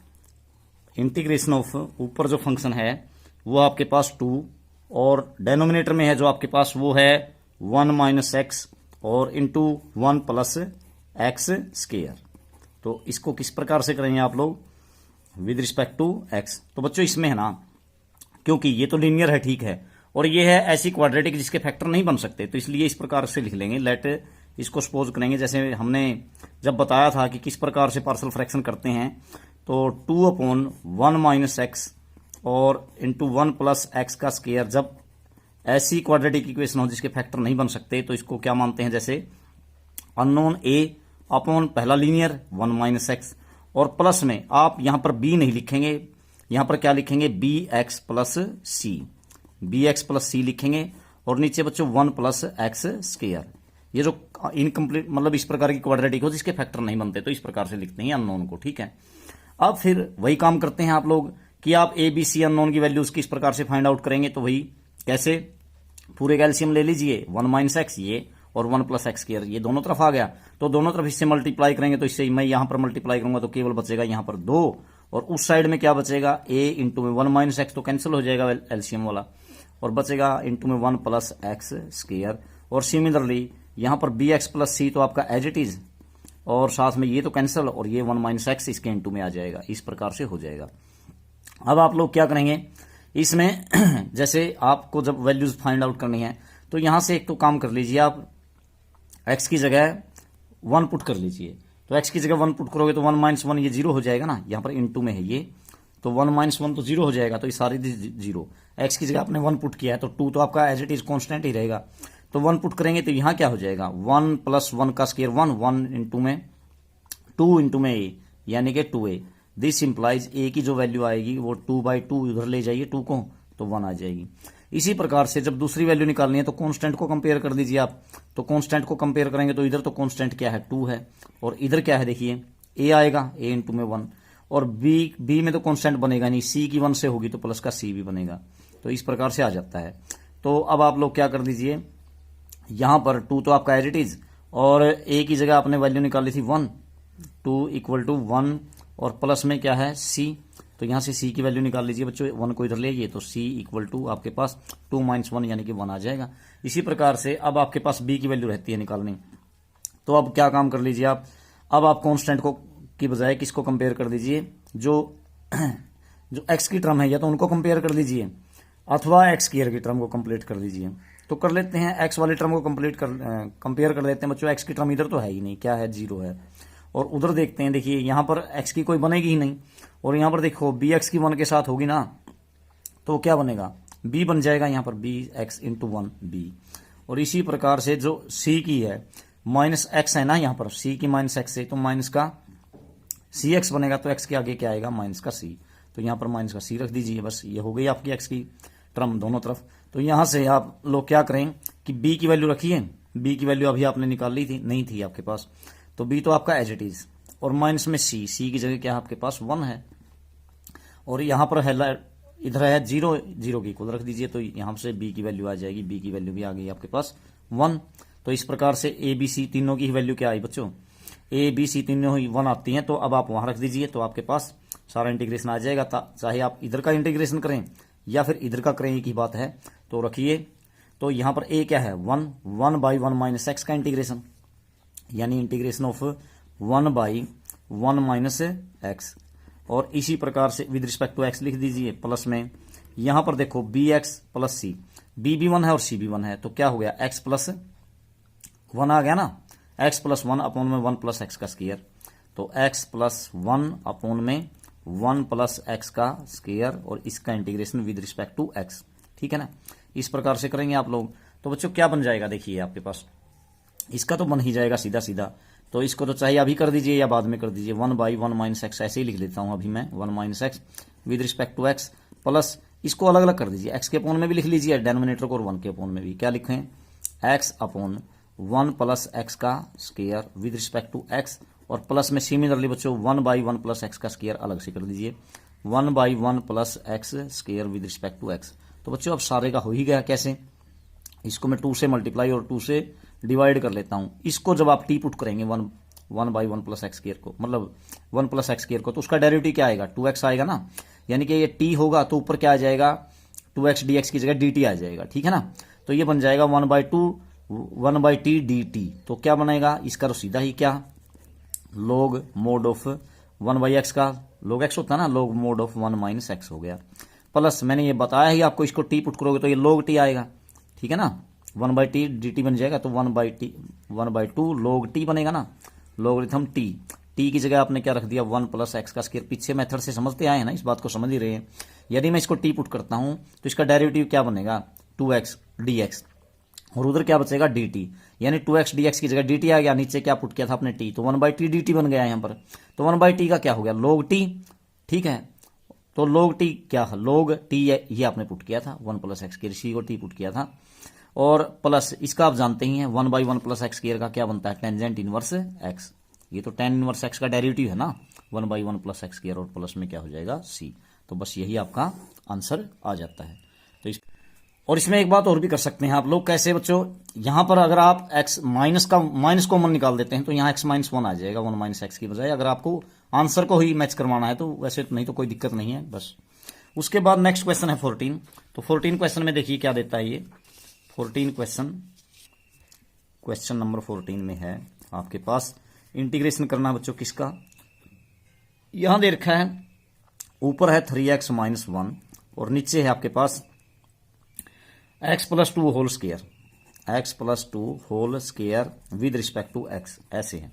इंटीग्रेशन ऑफ, ऊपर जो फंक्शन है वो आपके पास 2 और डेनोमिनेटर में है जो आपके पास वो है 1 - x और इंटू 1 + x²। तो इसको किस प्रकार से करेंगे आप लोग विद रिस्पेक्ट टू x। तो बच्चों इसमें है ना क्योंकि ये तो लीनियर है, ठीक है, और ये है ऐसी क्वाड्रेटिक जिसके फैक्टर नहीं बन सकते, तो इसलिए इस प्रकार से लिख लेंगे। लेट इसको सपोज करेंगे जैसे हमने जब बताया था कि किस प्रकार से पार्शियल फ्रैक्शन करते हैं, तो 2/1 - x और इंटू 1 + x²। जब ऐसी क्वाड्रेटिक इक्वेशन हो जिसके फैक्टर नहीं बन सकते तो इसको क्या मानते हैं, जैसे अननोन a अपॉन पहला लीनियर 1 - x और प्लस में आप यहां पर b नहीं लिखेंगे, यहां पर क्या लिखेंगे bx + c लिखेंगे और नीचे बच्चों 1 + x²। ये जो इनकम्प्लीट मतलब इस प्रकार की क्वाड्रेटिक हो जिसके फैक्टर नहीं बनते तो इस प्रकार से लिखते हैं अननोन को, ठीक है। अब फिर वही काम करते हैं आप लोग कि आप a b c अननोन की वैल्यूज किस प्रकार से फाइंड आउट करेंगे, तो वही कैसे पूरे कैल्शियम ले लीजिए 1 - x ये और 1 + x², ये दोनों तरफ आ गया, तो दोनों तरफ इससे मल्टीप्लाई करेंगे, तो इससे मैं यहां पर मल्टीप्लाई करूंगा तो केवल बचेगा यहां पर 2 और उस साइड में क्या बचेगा a इंटू में 1 - x तो कैंसिल हो जाएगा एलसीएम वाला और बचेगा इंटू में 1 + x²। और सिमिलरली यहाँ पर बी एक्स प्लस सी तो आपका एज इट इज, और साथ में ये तो कैंसिल, और ये 1 माइनस एक्स इसके इनटू में आ जाएगा। इस प्रकार से हो जाएगा। अब आप लोग क्या करेंगे इसमें जैसे आपको जब वैल्यूज फाइंड आउट करनी है तो यहां से एक तो काम कर लीजिए, आप x की जगह 1 पुट कर लीजिए। तो x की जगह 1 पुट करोगे तो 1 माइनस 1 ये 0 हो जाएगा ना, यहां पर इनटू में है ये, तो 1 माइनस 1 तो 0 हो जाएगा, तो ये सारी 0। x की जगह आपने 1 पुट किया है तो 2 तो आपका एज इट इज कॉन्स्टेंट ही रहेगा। तो 1 पुट करेंगे तो यहां क्या हो जाएगा 1 प्लस 1 का स्क्वायर 1, 1 इंटू में 2 इंटू में a यानी कि 2a। दिस इंप्लाइज a की जो वैल्यू आएगी वो 2/2 उधर ले जाइए 2 को, तो 1 आ जाएगी। इसी प्रकार से जब दूसरी वैल्यू निकालनी है तो कांस्टेंट को कंपेयर कर दीजिए आप। तो कांस्टेंट को कंपेयर करेंगे तो इधर तो कांस्टेंट क्या है 2 है, और इधर क्या है देखिए a आएगा, a इंटू में 1, और b में तो कांस्टेंट बनेगा नहीं, c की 1 से होगी तो प्लस का c भी बनेगा। तो इस प्रकार से आ जाता है। तो अब आप लोग क्या कर दीजिए, यहां पर 2 तो आपका एज इट इज, और a की जगह आपने वैल्यू निकाली थी 1, 2 इक्वल टू 1, और प्लस में क्या है c, तो यहां से c की वैल्यू निकाल लीजिए बच्चों, 1 को इधर ले आइए तो c इक्वल टू आपके पास 2 माइनस 1 यानी कि 1 आ जाएगा। इसी प्रकार से अब आपके पास b की वैल्यू रहती है निकालनी, तो अब क्या काम कर लीजिए आप, अब आप कांस्टेंट को की बजाय किसको कंपेयर कर दीजिए, जो x की टर्म है या तो उनको कंपेयर कर दीजिए अथवा x स्क्वायर की टर्म को कंप्लीट कर दीजिए। तो कर लेते हैं x वाली टर्म को कंपेयर कर लेते हैं बच्चों। x की टर्म इधर तो है ही नहीं, क्या है 0 है, और उधर देखते हैं, देखिए यहां पर x की कोई बनेगी ही नहीं, और यहां पर देखो bx की 1 के साथ होगी ना, तो क्या बनेगा b बन जाएगा यहां पर bx इंटू 1 b। और इसी प्रकार से जो c की है माइनस x है ना, यहां पर c की माइनस x है तो माइनस का cx बनेगा, तो x के आगे क्या आएगा माइनस का c, तो यहां पर माइनस का c रख दीजिए। बस ये हो गई आपकी x की टर्म दोनों तरफ। तो यहां से आप लोग क्या करें कि b की वैल्यू रखिए, b की वैल्यू अभी आपने निकाल ली थी, नहीं थी आपके पास, तो b तो आपका एज इट इज, और माइनस में c की जगह क्या आपके पास 1 है, और यहां पर है इधर है 0, 0 की इक्वल रख दीजिए, तो यहां से b की वैल्यू आ जाएगी, b की वैल्यू भी आ गई आपके पास 1। तो इस प्रकार से a b c तीनों की वैल्यू क्या आई बच्चों, a b c तीनों ही 1 आती हैं, तो अब आप वहां रख दीजिए, तो आपके पास सारा इंटीग्रेशन आ जाएगा। चाहे आप इधर का इंटीग्रेशन करें या फिर इधर का करें, एक ही बात है। तो रखिए, तो यहां पर a क्या है 1 बाई 1 माइनस एक्स का इंटीग्रेशन, यानी integration of 1 by 1 minus x, और इसी प्रकार से विद रिस्पेक्ट टू एक्स लिख दीजिए, प्लस में यहां पर देखो बी एक्स प्लस सी, बी भी 1 है और सी भी 1 है, तो क्या हो गया एक्स प्लस 1 आ गया ना, एक्स प्लस 1 अपॉन में 1 प्लस एक्स का स्क्वायर, तो एक्स प्लस 1 अपॉन में 1 प्लस एक्स का स्क्वायर, और इसका integration with respect to x, ठीक है ना। इस प्रकार से करेंगे आप लोग, तो बच्चों क्या बन जाएगा देखिए आपके पास, इसका तो बन ही जाएगा सीधा सीधा, तो इसको तो चाहे अभी कर दीजिए या बाद में कर दीजिए, 1 बाई 1 माइनस एक्स ऐसे ही लिख देता हूं अभी मैं, 1 minus x with respect to x, plus इसको अलग अलग कर दीजिए, एक्स के अपोन में भी लिख लीजिए डेनोमिनेटर को, और 1 के अपोन में भी क्या लिखें, एक्स अपॉन 1 प्लस एक्स का square with respect to x, और प्लस में सिमिलरली बच्चों 1 बाई 1 प्लस एक्स का स्क्वायर अलग से कर दीजिए, 1 by 1 plus x square with respect to x. तो बच्चों अब सारे का हो ही गया, कैसे, इसको मैं 2 से मल्टीप्लाई और 2 से डिवाइड कर लेता हूं। इसको जब आप टी पुट करेंगे 1 बाई 1 प्लस एक्स स्क्वायर को, मतलब 1 प्लस एक्स स्क्वायर को, तो उसका डेरिवेटिव क्या आएगा 2x आएगा ना, यानी कि ये टी होगा तो ऊपर क्या आ जाएगा 2x dx की जगह dt आ जाएगा, ठीक है ना। तो ये बन जाएगा 1 बाई टी डी टी, तो क्या बनेगा इसका, तो सीधा ही क्या log mod of 1 by x का log x होता है ना, log mod of 1 minus x हो गया, प्लस मैंने ये बताया ही आपको, इसको टी पुट करोगे तो ये log t आएगा, ठीक है ना, 1 बाई टी डी टी बन जाएगा, तो 1/2 log t बनेगा ना, लॉगरिथम टी की जगह आपने क्या रख दिया 1 प्लस एक्स का स्क्वायर, पीछे मेथड से समझते आए हैं ना, इस बात को समझ ही रहे हैं। यदि मैं इसको टी पुट करता हूं तो इसका डेरिवेटिव क्या बनेगा 2x dx, और उधर क्या बचेगा dt, यानी 2x dx की जगह dt आ गया, नीचे क्या पुट किया था आपने t, तो 1 बाई टी डी टी बन गया यहां पर, तो 1 बाई टी का क्या हो गया log t, ठीक है। तो log t क्या है, log t ये आपने पुट किया था 1 प्लस एक्स स्क्वायर, इसी को t पुट किया था, और प्लस इसका आप जानते ही हैं 1 बाई 1 प्लस एक्स स्क्वायर का क्या बनता है टेंजेंट इनवर्स एक्स, ये तो tan इनवर्स एक्स का डेरिवेटिव है ना 1 बाई 1 प्लस एक्स स्क्वायर, और प्लस में क्या हो जाएगा c, तो बस यही आपका आंसर आ जाता है। तो और इसमें एक बात और भी कर सकते हैं आप लोग, कैसे बच्चों, यहां पर अगर आप x माइनस कॉमन निकाल देते हैं तो यहाँ x माइनस 1 आ जाएगा 1 माइनस एक्स की बजाय, अगर आपको आंसर को ही मैच करवाना है तो, वैसे नहीं तो कोई दिक्कत नहीं है बस। उसके बाद नेक्स्ट क्वेश्चन है 14, तो 14 क्वेश्चन में देखिए क्या देता है ये 14 क्वेश्चन, क्वेश्चन नंबर 14 में है आपके पास इंटीग्रेशन करना बच्चों किसका, यहां दे रखा है ऊपर है 3x माइनस 1 और नीचे है आपके पास x plus 2 whole square, x plus 2 whole square with respect to x, ऐसे है।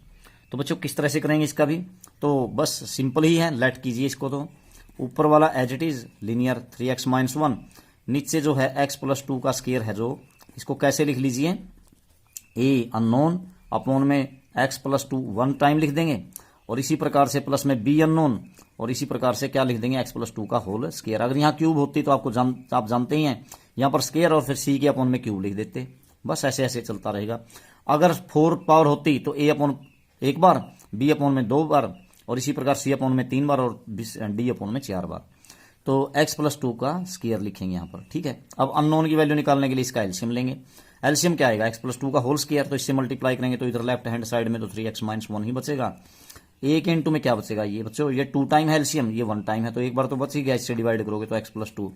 तो बच्चों किस तरह से करेंगे इसका भी, तो बस सिंपल ही है, लेट कीजिए इसको। तो ऊपर वाला as it is linear 3x minus 1, नीचे जो है x प्लस 2 का स्क्वायर है जो, इसको कैसे लिख लीजिए, a अननोन अपॉन में x प्लस 2 1 टाइम लिख देंगे और इसी प्रकार से प्लस में b अननोन और इसी प्रकार से क्या लिख देंगे x प्लस 2 का होल स्क्वायर। अगर यहाँ क्यूब होती तो आपको आप जानते ही हैं, यहाँ पर स्क्वायर और फिर c के अपॉन में क्यूब लिख देते, बस ऐसे ऐसे चलता रहेगा। अगर 4 पावर होती तो a अपॉन एक बार, b अपॉन में 2 बार और इसी प्रकार c अपॉन में 3 बार और d अपॉन में 4 बार। तो x प्लस 2 का स्क्वायर लिखेंगे यहाँ पर, ठीक है। अब अननोन की वैल्यू निकालने के लिए इसका एलसीएम लेंगे। एलसीएम क्या आएगा, x प्लस 2 का होल स्क्वायर, तो इससे मल्टीप्लाई करेंगे तो इधर लेफ्ट हैंड साइड में तो 3x माइनस 1 ही बचेगा। a के इंटू में क्या बचेगा, ये बच्चों ये 2 टाइम है एलसीएम, ये 1 टाइम है, तो एक बार तो बच ही गया, इससे डिवाइड करोगे तो x प्लस 2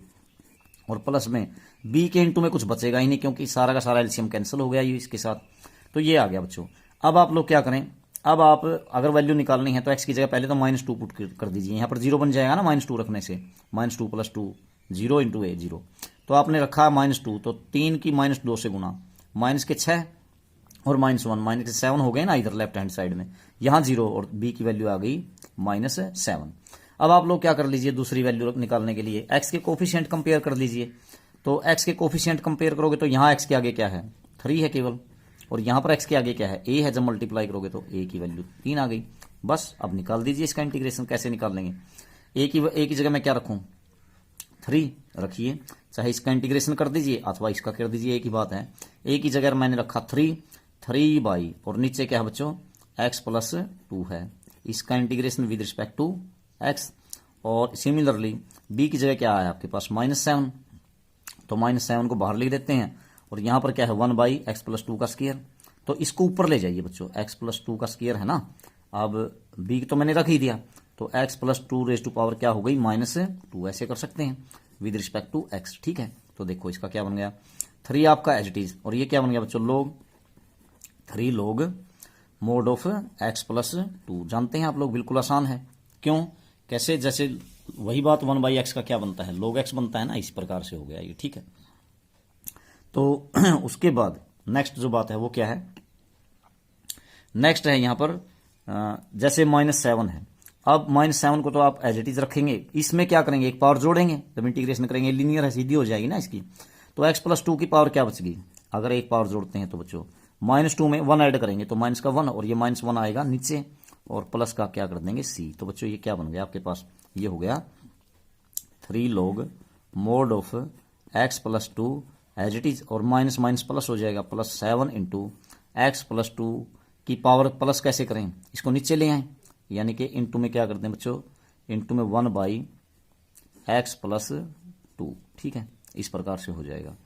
और प्लस में b के इंटू में कुछ बचेगा ही नहीं क्योंकि सारा का सारा एलसीएम कैंसिल हो गया ये इसके साथ, तो ये आ गया बच्चों। अब आप लोग क्या करें, अब आप अगर वैल्यू निकालनी है तो x की जगह पहले तो -2 पुट कर दीजिए, यहाँ पर 0 बन जाएगा ना -2 रखने से, -2 प्लस 2 0 इंटू a 0, तो आपने रखा -2 तो 3 की -2 से गुना, माइनस के 6 और -1 माइनस के 7 हो गए ना इधर लेफ्ट हैंड साइड में, यहाँ 0 और b की वैल्यू आ गई -7। अब आप लोग क्या कर लीजिए, दूसरी वैल्यू निकालने के लिए x के कोफिशिएंट कंपेयर कर लीजिए। तो x के कोफिशिएंट कंपेयर करोगे तो यहाँ x के आगे क्या है, 3 है केवल, और यहाँ पर x के आगे क्या है, a है, जब मल्टीप्लाई करोगे तो a की वैल्यू 3 आ गई। बस अब निकाल दीजिए इसका इंटीग्रेशन, कैसे निकाल लेंगे, a की जगह मैं क्या रखूँ, 3 रखिए, चाहे इसका इंटीग्रेशन कर दीजिए अथवा इसका कर दीजिए, एक ही बात है। a की जगह मैंने रखा 3 बाई और नीचे क्या है बच्चों x प्लस 2 है, इसका integration with respect to x, और सिमिलरली b की जगह क्या आया आपके पास -7, तो -7 को बाहर लिख देते हैं और यहाँ पर क्या है 1 बाई एक्स प्लस 2 का स्क्वायर, तो इसको ऊपर ले जाइए बच्चों, x प्लस 2 का स्क्वायर है ना, अब b तो मैंने रख ही दिया, तो x plus 2 raise to power क्या हो गई -2, ऐसे कर सकते हैं विद रिस्पेक्ट टू x, ठीक है। तो देखो इसका क्या बन गया, 3 आपका एज इट इज, और ये क्या बन गया बच्चों लोग 3 लोग मोड ऑफ x प्लस 2, जानते हैं आप लोग, बिल्कुल आसान है। क्यों, कैसे, जैसे वही बात 1 बाई एक्स का क्या बनता है, log x बनता है ना, इस प्रकार से हो गया ये, ठीक है। तो उसके बाद नेक्स्ट जो बात है वो क्या है, नेक्स्ट है यहाँ पर जैसे -7 है, अब -7 को तो आप एज इट इज रखेंगे, इसमें क्या करेंगे, एक पावर जोड़ेंगे, जब इंटीग्रेशन करेंगे लीनियर है, सीधी हो जाएगी ना इसकी, तो x प्लस 2 की पावर क्या बच गई, अगर एक पावर जोड़ते हैं तो बच्चों -2 में 1 ऐड करेंगे तो माइनस का 1 और ये -1 आएगा नीचे और प्लस का क्या कर देंगे c, तो बच्चों ये क्या बन गया आपके पास, ये हो गया 3 log mod of x plus 2 as it is, और माइनस माइनस प्लस हो जाएगा +7 इंटू एक्स प्लस 2 की पावर प्लस कैसे करें, इसको नीचे ले आए, यानी कि इंटू में क्या करते हैं बच्चों, इंटू में 1 बाई एक्स प्लस 2, ठीक है, इस प्रकार से हो जाएगा,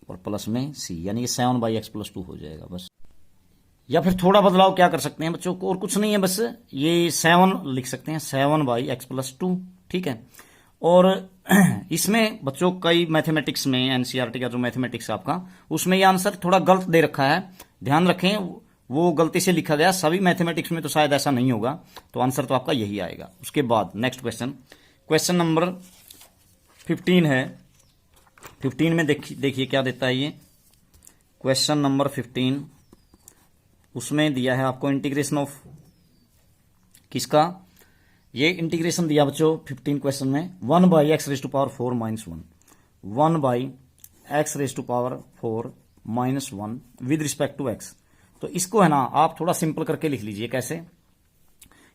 और प्लस में c, यानी कि 7 बाई एक्स प्लस 2 हो जाएगा बस। या फिर थोड़ा बदलाव क्या कर सकते हैं बच्चों को, और कुछ नहीं है, बस ये 7 लिख सकते हैं, 7 बाई एक्स प्लस 2, ठीक है। और इसमें बच्चों कई मैथमेटिक्स में एनसीईआरटी का जो मैथमेटिक्स आपका, उसमें ये आंसर थोड़ा गलत दे रखा है, ध्यान रखें, वो गलती से लिखा गया, सभी मैथमेटिक्स में तो शायद ऐसा नहीं होगा, तो आंसर तो आपका यही आएगा। उसके बाद नेक्स्ट क्वेश्चन नंबर 15 है, 15 में देखिए क्या देता है ये क्वेश्चन नंबर 15, उसमें दिया है आपको इंटीग्रेशन ऑफ किसका, ये इंटीग्रेशन दिया बच्चों 15 क्वेश्चन में 1 by x raise to power 4 minus 1, 1 by x raise to power 4 minus 1 with respect to x. तो इसको है ना आप थोड़ा सिंपल करके लिख लीजिए, कैसे,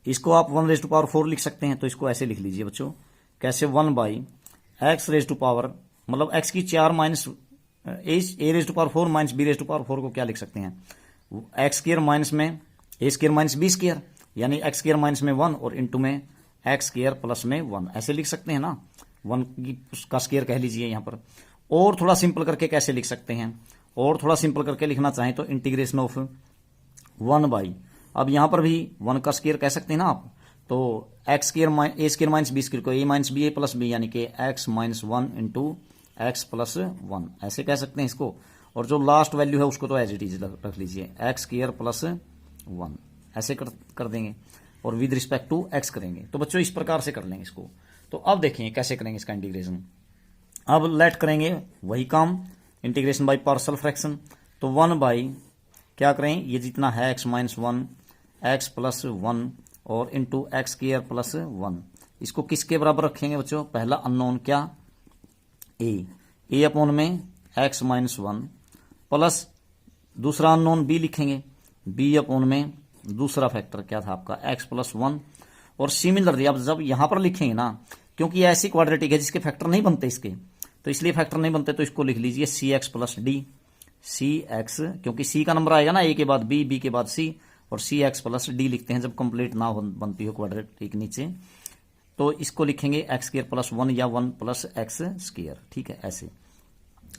इसको आप 1 रेज टू पावर 4 लिख सकते हैं, तो इसको ऐसे लिख लीजिए बच्चों, कैसे 1 by x raise to power, मतलब एक्स की 4 minus a raise to power 4 minus b raise to power 4 को क्या लिख सकते हैं, एक्स स्क्वायर माइनस में ए स्क्वायर माइनस बी स्क्वायर, यानी एक्स स्क्वायर माइनस में 1 और इंटू में एक्स स्क्वायर प्लस में 1, ऐसे लिख सकते हैं ना, 1 का स्क्वायर कह लीजिए यहाँ पर। और थोड़ा सिंपल करके कैसे लिख सकते हैं, और थोड़ा सिंपल करके लिखना चाहें तो इंटीग्रेशन ऑफ 1 बाई, अब यहाँ पर भी 1 का स्क्वायर कह सकते हैं ना आप, तो एक्स स्क्वायर ए स्क्वायर माइनस बी स्क्वायर को ए माइनस बी ए प्लस बी, यानी कि x minus 1 into X plus 1, ऐसे कह सकते हैं इसको। और जो लास्ट वैल्यू है उसको तो एज इट इज रख लीजिए, एक्स स्क्वायर प्लस 1 ऐसे कर देंगे और विद रिस्पेक्ट टू एक्स करेंगे। तो बच्चों इस प्रकार से कर लेंगे इसको। तो अब देखिए कैसे करेंगे इसका इंटीग्रेशन। अब लेट करेंगे वही काम, इंटीग्रेशन बाय पार्शियल फ्रैक्शन। तो 1 बाई क्या करें, ये जितना है x माइनस 1 एक्स प्लस 1 और इंटू एक्स स्क्वायर प्लस 1, इसको किसके बराबर रखेंगे बच्चों, पहला अननोन क्या ए अपॉन में x माइनस 1 प्लस दूसरा अननोन b लिखेंगे, b अपॉन में दूसरा फैक्टर क्या था आपका x प्लस 1। और सिमिलरली अब जब यहां पर लिखेंगे ना, क्योंकि ऐसी क्वाड्रेटिक है जिसके फैक्टर नहीं बनते इसके, तो इसलिए फैक्टर नहीं बनते, तो इसको लिख लीजिए सी एक्स प्लस डी, सी एक्स क्योंकि सी का नंबर आएगा ना ए के बाद बी, बी के बाद सी, और सी एक्स प्लस डी लिखते हैं जब कंप्लीट ना बनती हो क्वाड्रेटिक नीचे। तो इसको लिखेंगे एक्स स्क्वायर प्लस 1 या 1 प्लस एक्स स्क्वायर, ठीक है ऐसे।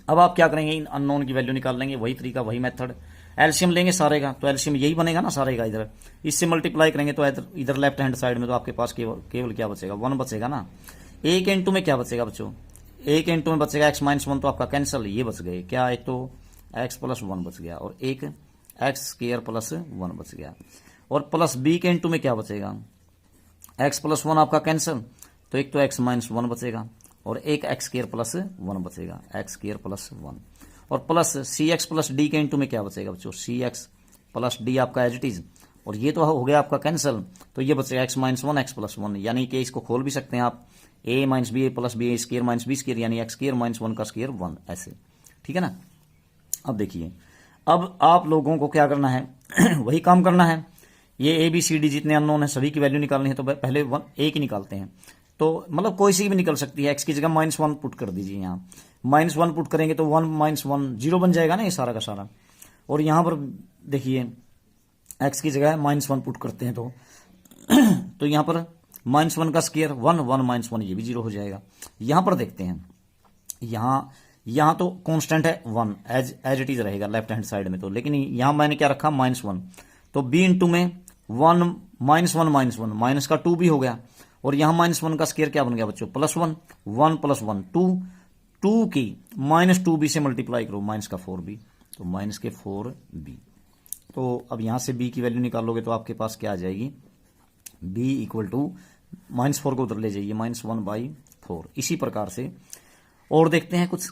अब आप क्या करेंगे, इन अननोन की वैल्यू निकाल लेंगे, वही तरीका वही मेथड, एलसीएम लेंगे सारे का, तो एलसीएम यही बनेगा ना सारे का, इधर इससे मल्टीप्लाई करेंगे तो इधर लेफ्ट हैंड साइड में तो आपके पास केवल क्या बचेगा, 1 बचेगा ना। ए के इंटू में क्या बचेगा बच्चों, ए के इंटू में बचेगा एक्स माइनस 1 तो आपका कैंसिल, ये बच गए क्या, एक तो एक्स प्लस 1 बच गया और एक एक्स स्क्वायर प्लस 1 बच गया। और प्लस बी के इंटू में क्या बचेगा, एक्स प्लस 1 आपका कैंसिल, तो एक तो एक्स माइनस 1 बचेगा और एक एक्स स्क्वायर प्लस 1 बचेगा, एक्स स्क्वायर प्लस 1। और प्लस सी एक्स प्लस डी के इंटू में क्या बचेगा बच्चों, सी एक्स प्लस डी आपका एज इट इज, और ये तो हो गया आपका कैंसिल, तो ये बचेगा एक्स माइनस 1 एक्स प्लस 1, यानी कि इसको खोल भी सकते हैं आप, ए माइनस बी ए प्लस बी ए स्क्वायर माइनस बी स्क्वायर, यानी एक्स स्क्वायर माइनस 1 का स्क्वायर 1 ऐसे, ठीक है ना। अब देखिए, अब आप लोगों को क्या करना है वही काम करना है, ये ए बी सी डी जितने अननोन है सभी की वैल्यू निकालनी है, तो पहले 1 ए की निकालते हैं। तो मतलब कोई सी भी निकल सकती है, एक्स की जगह -1 पुट कर दीजिए, यहाँ -1 पुट करेंगे तो 1 - 1 0 बन जाएगा ना ये सारा का सारा। और यहां पर देखिए एक्स की जगह -1 पुट करते हैं तो यहां पर -1 का स्क्वायर 1 1 -1 ये भी 0 हो जाएगा। यहां पर देखते हैं, यहां तो कांस्टेंट है 1 एज इट इज रहेगा लेफ्ट हैंड साइड में, तो लेकिन यहां मैंने क्या रखा -1, तो b इंटू में 1 -1 -1 माइनस का 2 भी हो गया, और यहां -1 का स्क्वायर क्या बन गया बच्चों, +1 1 + 1 2 की -2b से मल्टीप्लाई करो, माइनस का 4b, तो माइनस के 4b। तो अब यहां से b की वैल्यू निकालोगे तो आपके पास क्या आ जाएगी, b इक्वल टू -4 को उधर ले जाइए, -1/4। इसी प्रकार से और देखते हैं कुछ,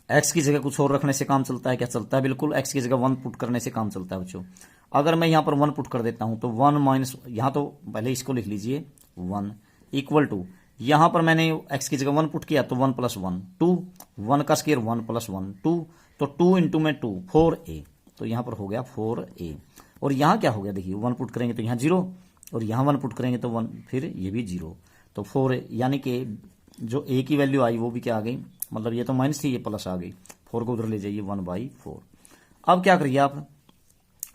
x की जगह कुछ और रखने से काम चलता है क्या, चलता है बिल्कुल, x की जगह 1 पुट करने से काम चलता है बच्चों। अगर मैं यहां पर 1 पुट कर देता हूं तो 1 माइनस, यहां तो पहले इसको लिख लीजिए 1 इक्वल टू, यहां पर मैंने x की जगह 1 पुट किया तो 1 + 1 2, 1 का स्क्वायर 1 + 1 2, तो 2 इंटू में 2 4a, तो यहां पर हो गया 4a। और यहां क्या हो गया देखिए, 1 पुट करेंगे तो यहां 0, और यहां 1 पुट करेंगे तो 1, फिर ये भी 0, तो 4a, यानी कि जो a की वैल्यू आई वो भी क्या आ गई, मतलब ये तो माइनस थी ये प्लस आ गई, 4 को उधर ले जाइए 1/4। अब क्या करिए आप,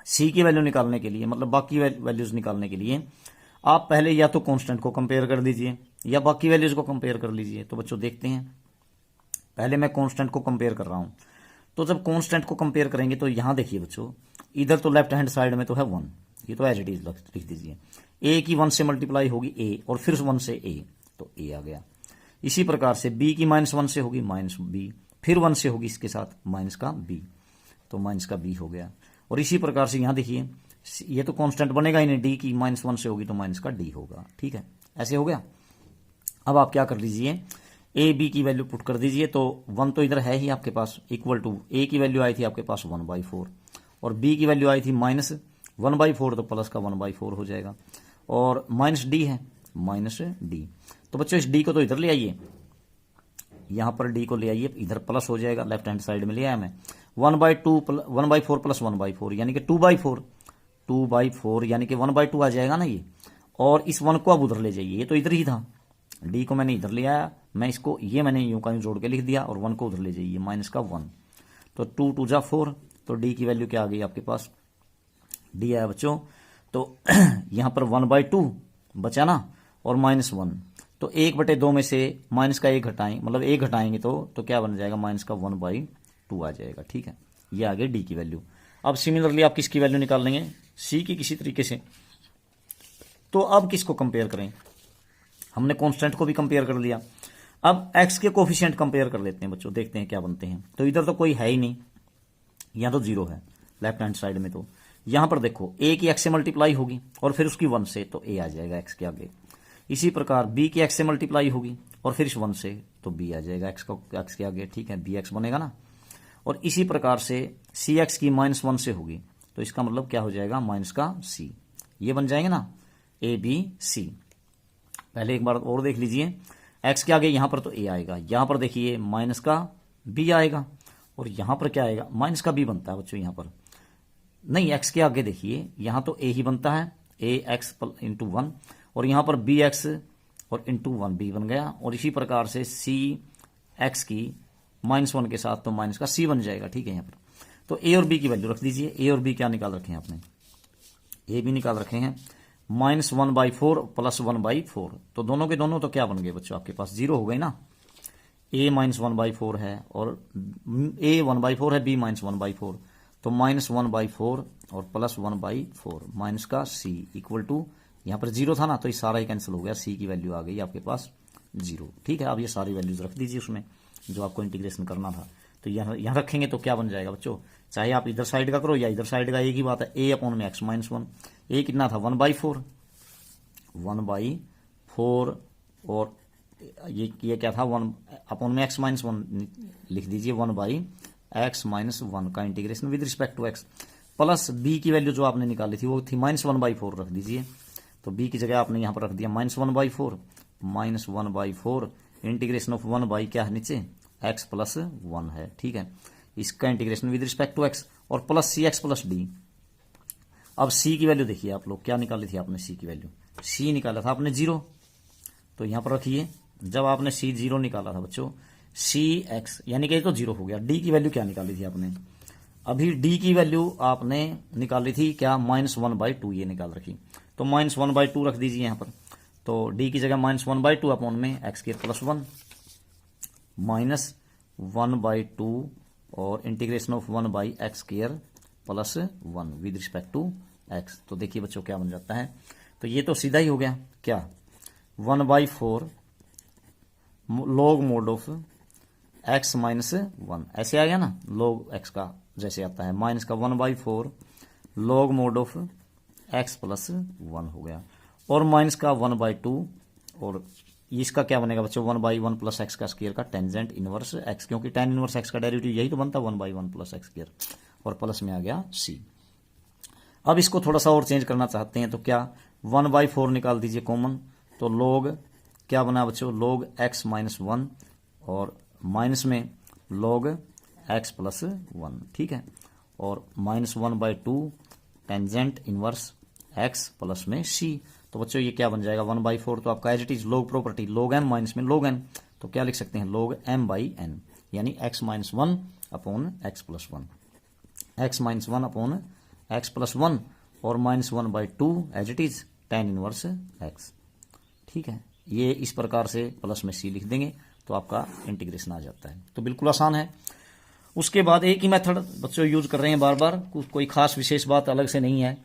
c की वैल्यू निकालने के लिए, मतलब बाकी वैल्यूज निकालने के लिए आप पहले या तो कांस्टेंट को कंपेयर कर दीजिए या बाकी वैल्यूज को कंपेयर कर लीजिए। तो बच्चों देखते हैं, पहले मैं कांस्टेंट को कंपेयर कर रहा हूं, तो जब कांस्टेंट को कंपेयर करेंगे तो यहां देखिए बच्चों, इधर तो लेफ्ट हैंड साइड में तो है 1, ये तो एज इट इज लिख दीजिए, a की 1 से मल्टीप्लाई होगी a, और फिर 1 से a, तो a आ गया। इसी प्रकार से b की -1 से होगी -b, फिर 1 से होगी इसके साथ माइनस का b, तो माइनस का b हो गया। और इसी प्रकार से यहां देखिए, ये तो कांस्टेंट बनेगा ही नहीं, d की -1 से होगी तो माइनस का d होगा, ठीक है ऐसे हो गया। अब आप क्या कर लीजिए, a b की वैल्यू पुट कर दीजिए, तो 1 तो इधर है ही आपके पास, इक्वल टू a की वैल्यू आई थी आपके पास 1/4, और b की वैल्यू आई थी -1/4, तो प्लस का 1/4 हो जाएगा, और -d है -d, तो बच्चों इस d को तो इधर ले आइए, यहां पर d को ले आइए, इधर प्लस हो जाएगा, लेफ्ट हैंड साइड में ले आया मैं, 1/4 प्लस 1/4 यानी कि 2/4 यानी कि 1/2 आ जाएगा ना ये। और इस 1 को अब उधर ले जाइए, ये तो इधर ही था, d को मैंने इधर ले आया, मैं इसको ये मैंने यूं का यूं जोड़ के लिख दिया, और 1 को उधर ले जाइए, माइनस का 1, तो 2 2 जा 4, तो d की वैल्यू क्या आ गई आपके पास, d आया बच्चों। तो यहां पर 1/2 बचा ना, और -1, तो 1/2 में से माइनस का 1 घटाएं, मतलब 1 घटाएंगे तो क्या बन जाएगा, माइनस का 1/2 आ जाएगा, ठीक है। ये आ गई डी की वैल्यू। अब सिमिलरली आप किसकी वैल्यू निकाल लेंगे, सी की किसी तरीके से। तो अब किसको कंपेयर करें, हमने कांस्टेंट को भी कंपेयर कर लिया, अब एक्स के कोफिशिएंट कंपेयर कर लेते हैं बच्चों, देखते हैं क्या बनते हैं। तो इधर तो कोई है ही नहीं, यहाँ तो 0 है लेफ्ट हैंड साइड में। तो यहां पर देखो a की x से मल्टीप्लाई होगी और फिर उसकी 1 से, तो a आ जाएगा x के आगे। इसी प्रकार b की x से मल्टीप्लाई होगी और फिर इस 1 से, तो b आ जाएगा x के आगे, ठीक है, bx बनेगा ना। और इसी प्रकार से cx की -1 से होगी, तो इसका मतलब क्या हो जाएगा, माइनस का c, ये बन जाएंगे ना a b c। पहले एक बार और देख लीजिए, x के आगे यहां पर तो a आएगा, यहां पर देखिए माइनस का b आएगा, और यहां पर क्या आएगा, माइनस का b बनता है बच्चों, यहां पर नहीं, x के आगे देखिए यहां तो a ही बनता है, ax इंटू 1, और यहां पर bx और इंटू 1 b बन गया। और इसी प्रकार से cx की -1 के साथ तो माइनस का c बन जाएगा, ठीक है। यहाँ पर तो a और b की वैल्यू रख दीजिए। a और b क्या निकाल रखे हैं आपने, a भी निकाल रखे हैं, -1/4 प्लस 1/4, तो दोनों के दोनों तो क्या बन गए बच्चों, आपके पास 0 हो गए ना। a -1/4 है और a 1/4 है, b -1/4, तो -1/4 और प्लस 1/4 माइनस का c इक्वल टू, यहाँ पर 0 था ना तो ये सारा ही कैंसिल हो गया, c की वैल्यू आ गई आपके पास 0, ठीक है। अब ये सारी वैल्यूज रख दीजिए उसमें जो आपको इंटीग्रेशन करना था। तो यहाँ रखेंगे तो क्या बन जाएगा बच्चों, चाहे आप इधर साइड का करो या इधर साइड का, एक ही बात है, a/x -1, a कितना था 1/4, 1/4, और ये क्या था 1/x -1 लिख दीजिए, 1/x -1 का integration with respect to x, plus b की वैल्यू जो आपने निकाली थी वो थी -1/4 रख दीजिए। तो b की जगह आपने यहां पर रख दिया -1/4, -1/4 इंटीग्रेशन ऑफ 1 क्या है नीचे x प्लस 1 है, ठीक है। इसका integration with respect to x और प्लस cx प्लस d। अब c की वैल्यू देखिए आप लोग, क्या निकाली थी आपने c की वैल्यू, c निकाला था आपने 0, तो यहां पर रखिए, जब आपने c 0 निकाला था बच्चों, cx यानी कि तो 0 हो गया। d की वैल्यू क्या निकाली थी आपने, अभी d की वैल्यू आपने निकाली थी क्या, -1/2 ये निकाल रखी, तो -1/2 रख दीजिए यहाँ पर। तो d की जगह -1/2 अपॉन में x² प्लस 1 -1/2 और integration of 1/x² plus 1 with respect to x। तो देखिए बच्चों क्या बन जाता है, तो ये तो सीधा ही हो गया क्या, 1/4 log mod ऑफ x -1, ऐसे आ गया ना, log x का जैसे आता है, माइनस का 1/4 log mod of x plus 1 हो गया, और माइनस का 1/2, और इसका क्या बनेगा बच्चों, 1/1 प्लस एक्स का स्क्वायर का टेंजेंट इनवर्स x, क्योंकि tan इनवर्स x का डेरिवेटिव यही तो बनता है 1/1 प्लस एक्स स्क्वायर, और प्लस में आ गया c। अब इसको थोड़ा सा और चेंज करना चाहते हैं तो क्या, 1/4 निकाल दीजिए कॉमन, तो log क्या बना बच्चों, log x -1 और माइनस में log x प्लस 1, ठीक है, और -1/2 टेंजेंट इनवर्स x प्लस में c। तो बच्चों ये क्या बन जाएगा, 1/4 तो आपका as it is log property log m minus में log n, तो क्या लिख सकते हैं log m/n, यानी x -1 upon x plus 1, x -1 upon x plus 1 और -1/2 as it is tan inverse x, ठीक है। ये इस प्रकार से प्लस में c लिख देंगे तो आपका इंटीग्रेशन आ जाता है, तो बिल्कुल आसान है। उसके बाद एक ही मेथड बच्चों यूज कर रहे हैं बार बार, कोई खास विशेष बात अलग से नहीं है।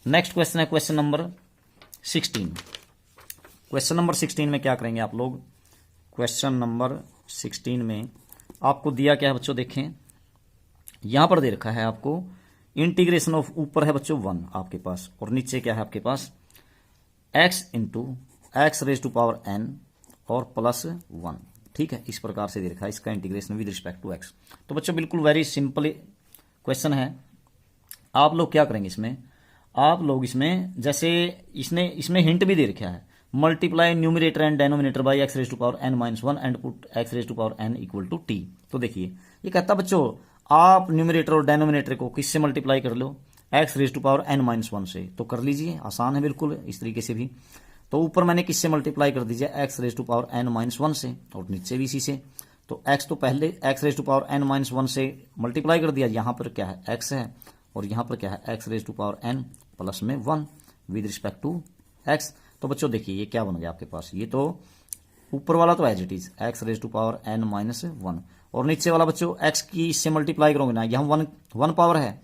नेक्स्ट क्वेश्चन है क्वेश्चन नंबर 16। क्वेश्चन नंबर 16 में क्या करेंगे आप लोग, क्वेश्चन नंबर 16 में आपको दिया क्या है बच्चों, देखें यहां पर दे रखा है आपको इंटीग्रेशन ऑफ, ऊपर है बच्चों 1 आपके पास, और नीचे क्या है आपके पास x into x raise to power n और प्लस 1, ठीक है, इस प्रकार से दे रखा है इसका integration with respect to x। तो बच्चों बिल्कुल वेरी सिंपल क्वेश्चन है। आप लोग क्या करेंगे इसमें, आप लोग इसमें जैसे इसमें हिंट भी दे रखा है, multiply numerator and denominator by x raise to power n -1 and put x raise to power n equal to t। तो देखिए ये कहता बच्चों आप न्यूमिनेटर और डेनोमिनेटर को किससे मल्टीप्लाई कर लो, x raise to power n -1 से, तो कर लीजिए, आसान है बिल्कुल इस तरीके से भी। तो ऊपर मैंने किससे मल्टीप्लाई कर दीजिए, x raise to power n -1 से, और नीचे भी इसी से। तो x तो पहले x raise to power n -1 से मल्टीप्लाई कर दिया, यहां पर क्या है x है, और यहां पर क्या है x raise to power n plus में 1 विद रिस्पेक्ट टू x। तो बच्चों देखिए ये क्या बन गया आपके पास, ये तो ऊपर वाला तो as it is x raise to power n -1, और नीचे वाला बच्चों x की इससे मल्टीप्लाई करोगे ना, यहाँ 1 पावर है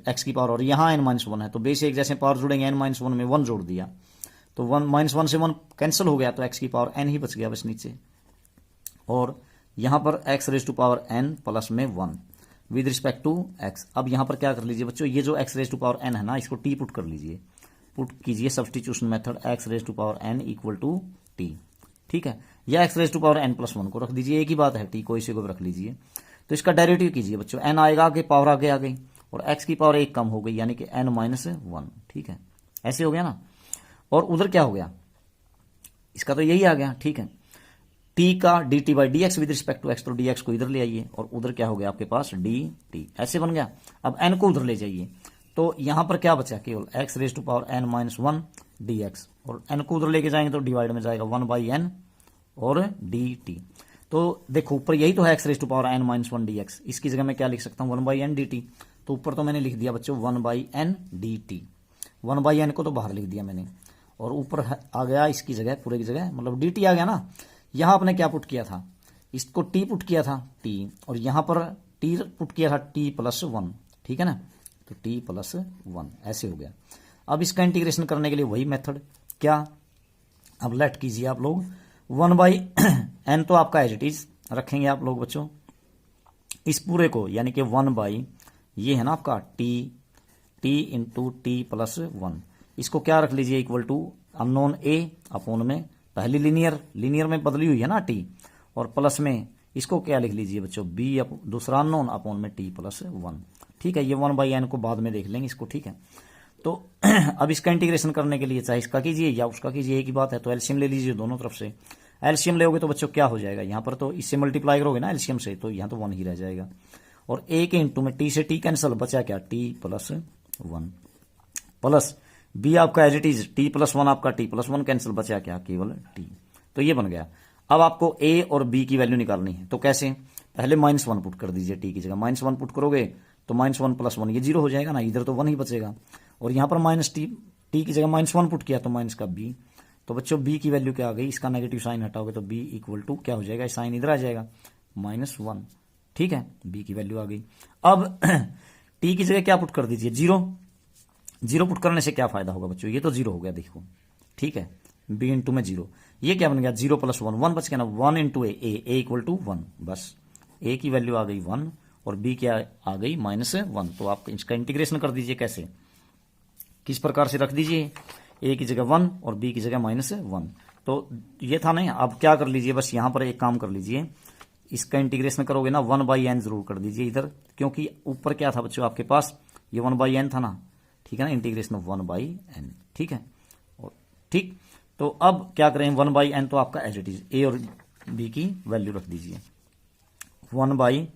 x की पावर, और यहाँ n -1 है, तो बेस एक जैसे पावर जुड़ेंगे, n -1 में 1 जोड़ दिया, तो 1 से 1 कैंसिल हो गया, तो x की पावर n ही बच गया बस नीचे, और यहां पर x raise to power n plus में 1 विद रिस्पेक्ट टू एक्स। अब यहां पर क्या कर लीजिए बच्चों, ये जो x raise to power n है ना, इसको टी पुट कर लीजिए, पुट कीजिए substitution method, x raise to power n equal to t, ठीक है। या x raise to power n plus one को रख दीजिए, एक ही बात है, टी को इसी को रख लीजिए। तो इसका डेरिवेटिव कीजिए बच्चों, एन आएगा आगे, पावर आगे आ गई, और एक्स की पावर एक कम हो गई, यानी कि एन माइनस वन, ठीक है, ऐसे हो गया ना। और उधर क्या हो गया, इसका तो यही आ गया, ठीक है। टी का d t by d x with respect to x, तो डी एक्स को इधर ले आइए, और उधर क्या हो गया आपके पास डी टी, ऐसे बन गया। अब एन को उधर ले जाइए, तो यहां पर क्या बचा, केवल x raise to power n minus one d x, और एन को उधर लेके जाएंगे तो डिवाइड में जाएगा वन बाई एन और डी टी। तो देखो ऊपर यही तो है x raise to power n minus one d x, इसकी जगह मैं क्या लिख सकता हूँ, one by n d t. तो ऊपर तो मैंने लिख दिया बच्चों one by n d t, one by N को तो बाहर लिख दिया मैंने, और ऊपर आ गया इसकी जगह, पूरे की जगह मतलब डी टी आ गया ना। यहां आपने क्या पुट किया था, इसको टी पुट किया था टी, और यहां पर टी पुट किया था टी प्लस वन, ठीक है ना, तो टी प्लस वन, ऐसे हो गया। अब इसका इंटीग्रेशन करने के लिए वही मेथड, क्या, अब लेट कीजिए आप लोग, वन बाई एन तो आपका एज इट इज रखेंगे आप लोग बच्चों, इस पूरे को, यानी कि वन बाई ये है ना आपका t into t plus one, इसको क्या रख लीजिए equal to unknown a upon में, पहली लीनियर में बदली हुई है ना टी, और प्लस में इसको क्या लिख लीजिए बच्चों बी, दूसरा अननोन अपोन में टी प्लस वन, ठीक है। ये वन बाई एन को बाद में देख लेंगे इसको, ठीक है। तो अब इसका इंटीग्रेशन करने के लिए चाहे इसका कीजिए या उसका कीजिए, एक ही बात है। तो एलसीएम ले लीजिए दोनों तरफ से, एलसीएम लेोगे तो बच्चों क्या हो जाएगा, यहां पर तो इससे मल्टीप्लाई करोगे ना एलसीएम से, तो यहां तो वन ही रह जाएगा, और ए के इंटू में टी से टी कैंसिल, बचा क्या T plus one, plus B आपका as it is T plus one, आपका टी प्लस वन कैंसिल, बचा क्या केवल टी। तो ये बन गया। अब आपको ए और बी की वैल्यू निकालनी है, तो कैसे, पहले माइनस वन पुट कर दीजिए, टी की जगह माइनस वन पुट करोगे तो माइनस वन प्लस वन, ये जीरो हो जाएगा ना, इधर तो वन ही बचेगा, और यहां पर माइनस टी की जगह माइनस वन पुट किया तो माइनस का बी, तो बच्चों बी की वैल्यू क्या आ गई, इसका नेगेटिव साइन हटाओगे तो बी इक्वल टू क्या हो जाएगा, साइन इधर आ जाएगा माइनस वन, ठीक है, बी की वैल्यू आ गई। अब टी की जगह क्या पुट कर दीजिए, जीरो पुट करने से क्या फायदा होगा बच्चों, ये तो जीरो हो गया देखो, ठीक है, बी इंटू में जीरो, ये क्या बन गया जीरो प्लस वन, वन बच गया ना, one into a equal to one, बस ए की वैल्यू आ गई वन और बी क्या आ गई माइनस वन। तो आप इसका इंटीग्रेशन कर दीजिए, कैसे, किस प्रकार से रख दीजिए, ए की जगह वन और बी की जगह माइनस वन। तो ये था नहीं, अब क्या कर लीजिए, बस यहां पर एक काम कर लीजिए, इसका इंटीग्रेशन करोगे ना वन बाई एन जरूर कर दीजिए इधर, क्योंकि ऊपर क्या था बच्चों आपके पास, ये वन बाई एन था ना, ठीक है ना, integration of one by n, ठीक है, और ठीक। तो अब क्या करें, वन बाई एन तो आपका एज इट इज, ए और बी की वैल्यू रख दीजिए, वन बाई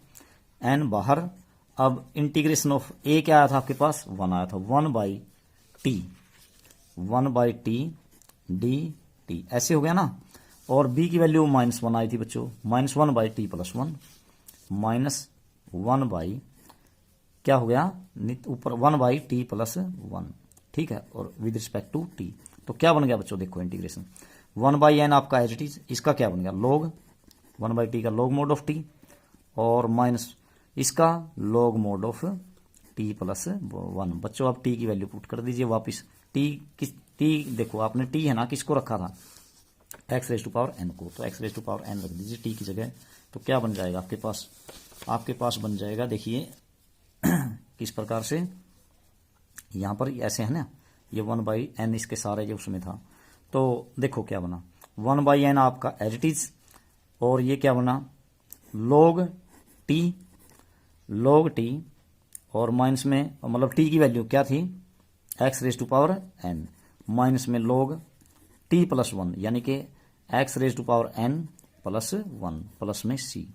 एन बाहर। अब इंटीग्रेशन ऑफ ए क्या आया था आपके पास, वन आया था, one by T D T, ऐसे हो गया ना। और बी की वैल्यू माइनस वन आई थी बच्चों, minus one by T plus one, minus one by क्या हो गया ऊपर one by T plus one, ठीक है, और विद रिस्पेक्ट टू टी। तो क्या बन गया बच्चों, देखो इंटीग्रेशन, वन बाई एन आपका एज इट इज, इसका क्या बन गया लॉग वन बाई टी का लॉग मोड ऑफ टी, और माइनस इसका log mode of T plus one. बच्चों आप टी की वैल्यू पुट कर दीजिए वापिस, टी देखो आपने टी है ना किसको रखा था, x raise to power n को, तो x raise to power n रख दीजिए टी की जगह। तो क्या बन जाएगा आपके पास बन जाएगा, देखिए किस प्रकार से, यहां पर ऐसे है ना, ये वन बाई एन इसके सारे जो उसमें था, तो देखो क्या बना, वन बाई एन आपका एज इट इज, और ये क्या बना लॉग टी, और माइनस में मतलब टी की वैल्यू क्या थी, x raise to power n, minus में लॉग टी प्लस वन, यानी कि x raise to power n plus one, plus में सी,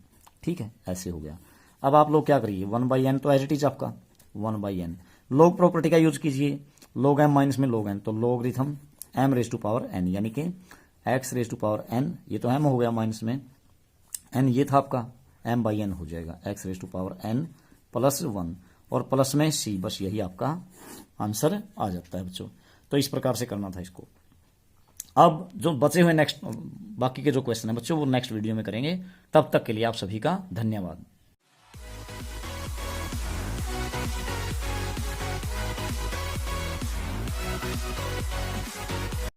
ठीक है, ऐसे हो गया। अब आप लोग क्या करिए, वन बाई एन तो एज इट इज आपका one by n, log property का यूज कीजिए, लॉग एम माइनस में लॉग एन, तो logarithm m raise to power n, यानी कि x raise to power n, ये तो एम हो गया माइनस में एन, ये था आपका एम बाई एन हो जाएगा, x raise to power n plus one, और प्लस में सी, बस यही आपका आंसर आ जाता है बच्चों। तो इस प्रकार से करना था इसको। अब जो बचे हुए नेक्स्ट बाकी के जो क्वेश्चन है बच्चों वो नेक्स्ट वीडियो में करेंगे। तब तक के लिए आप सभी का धन्यवाद।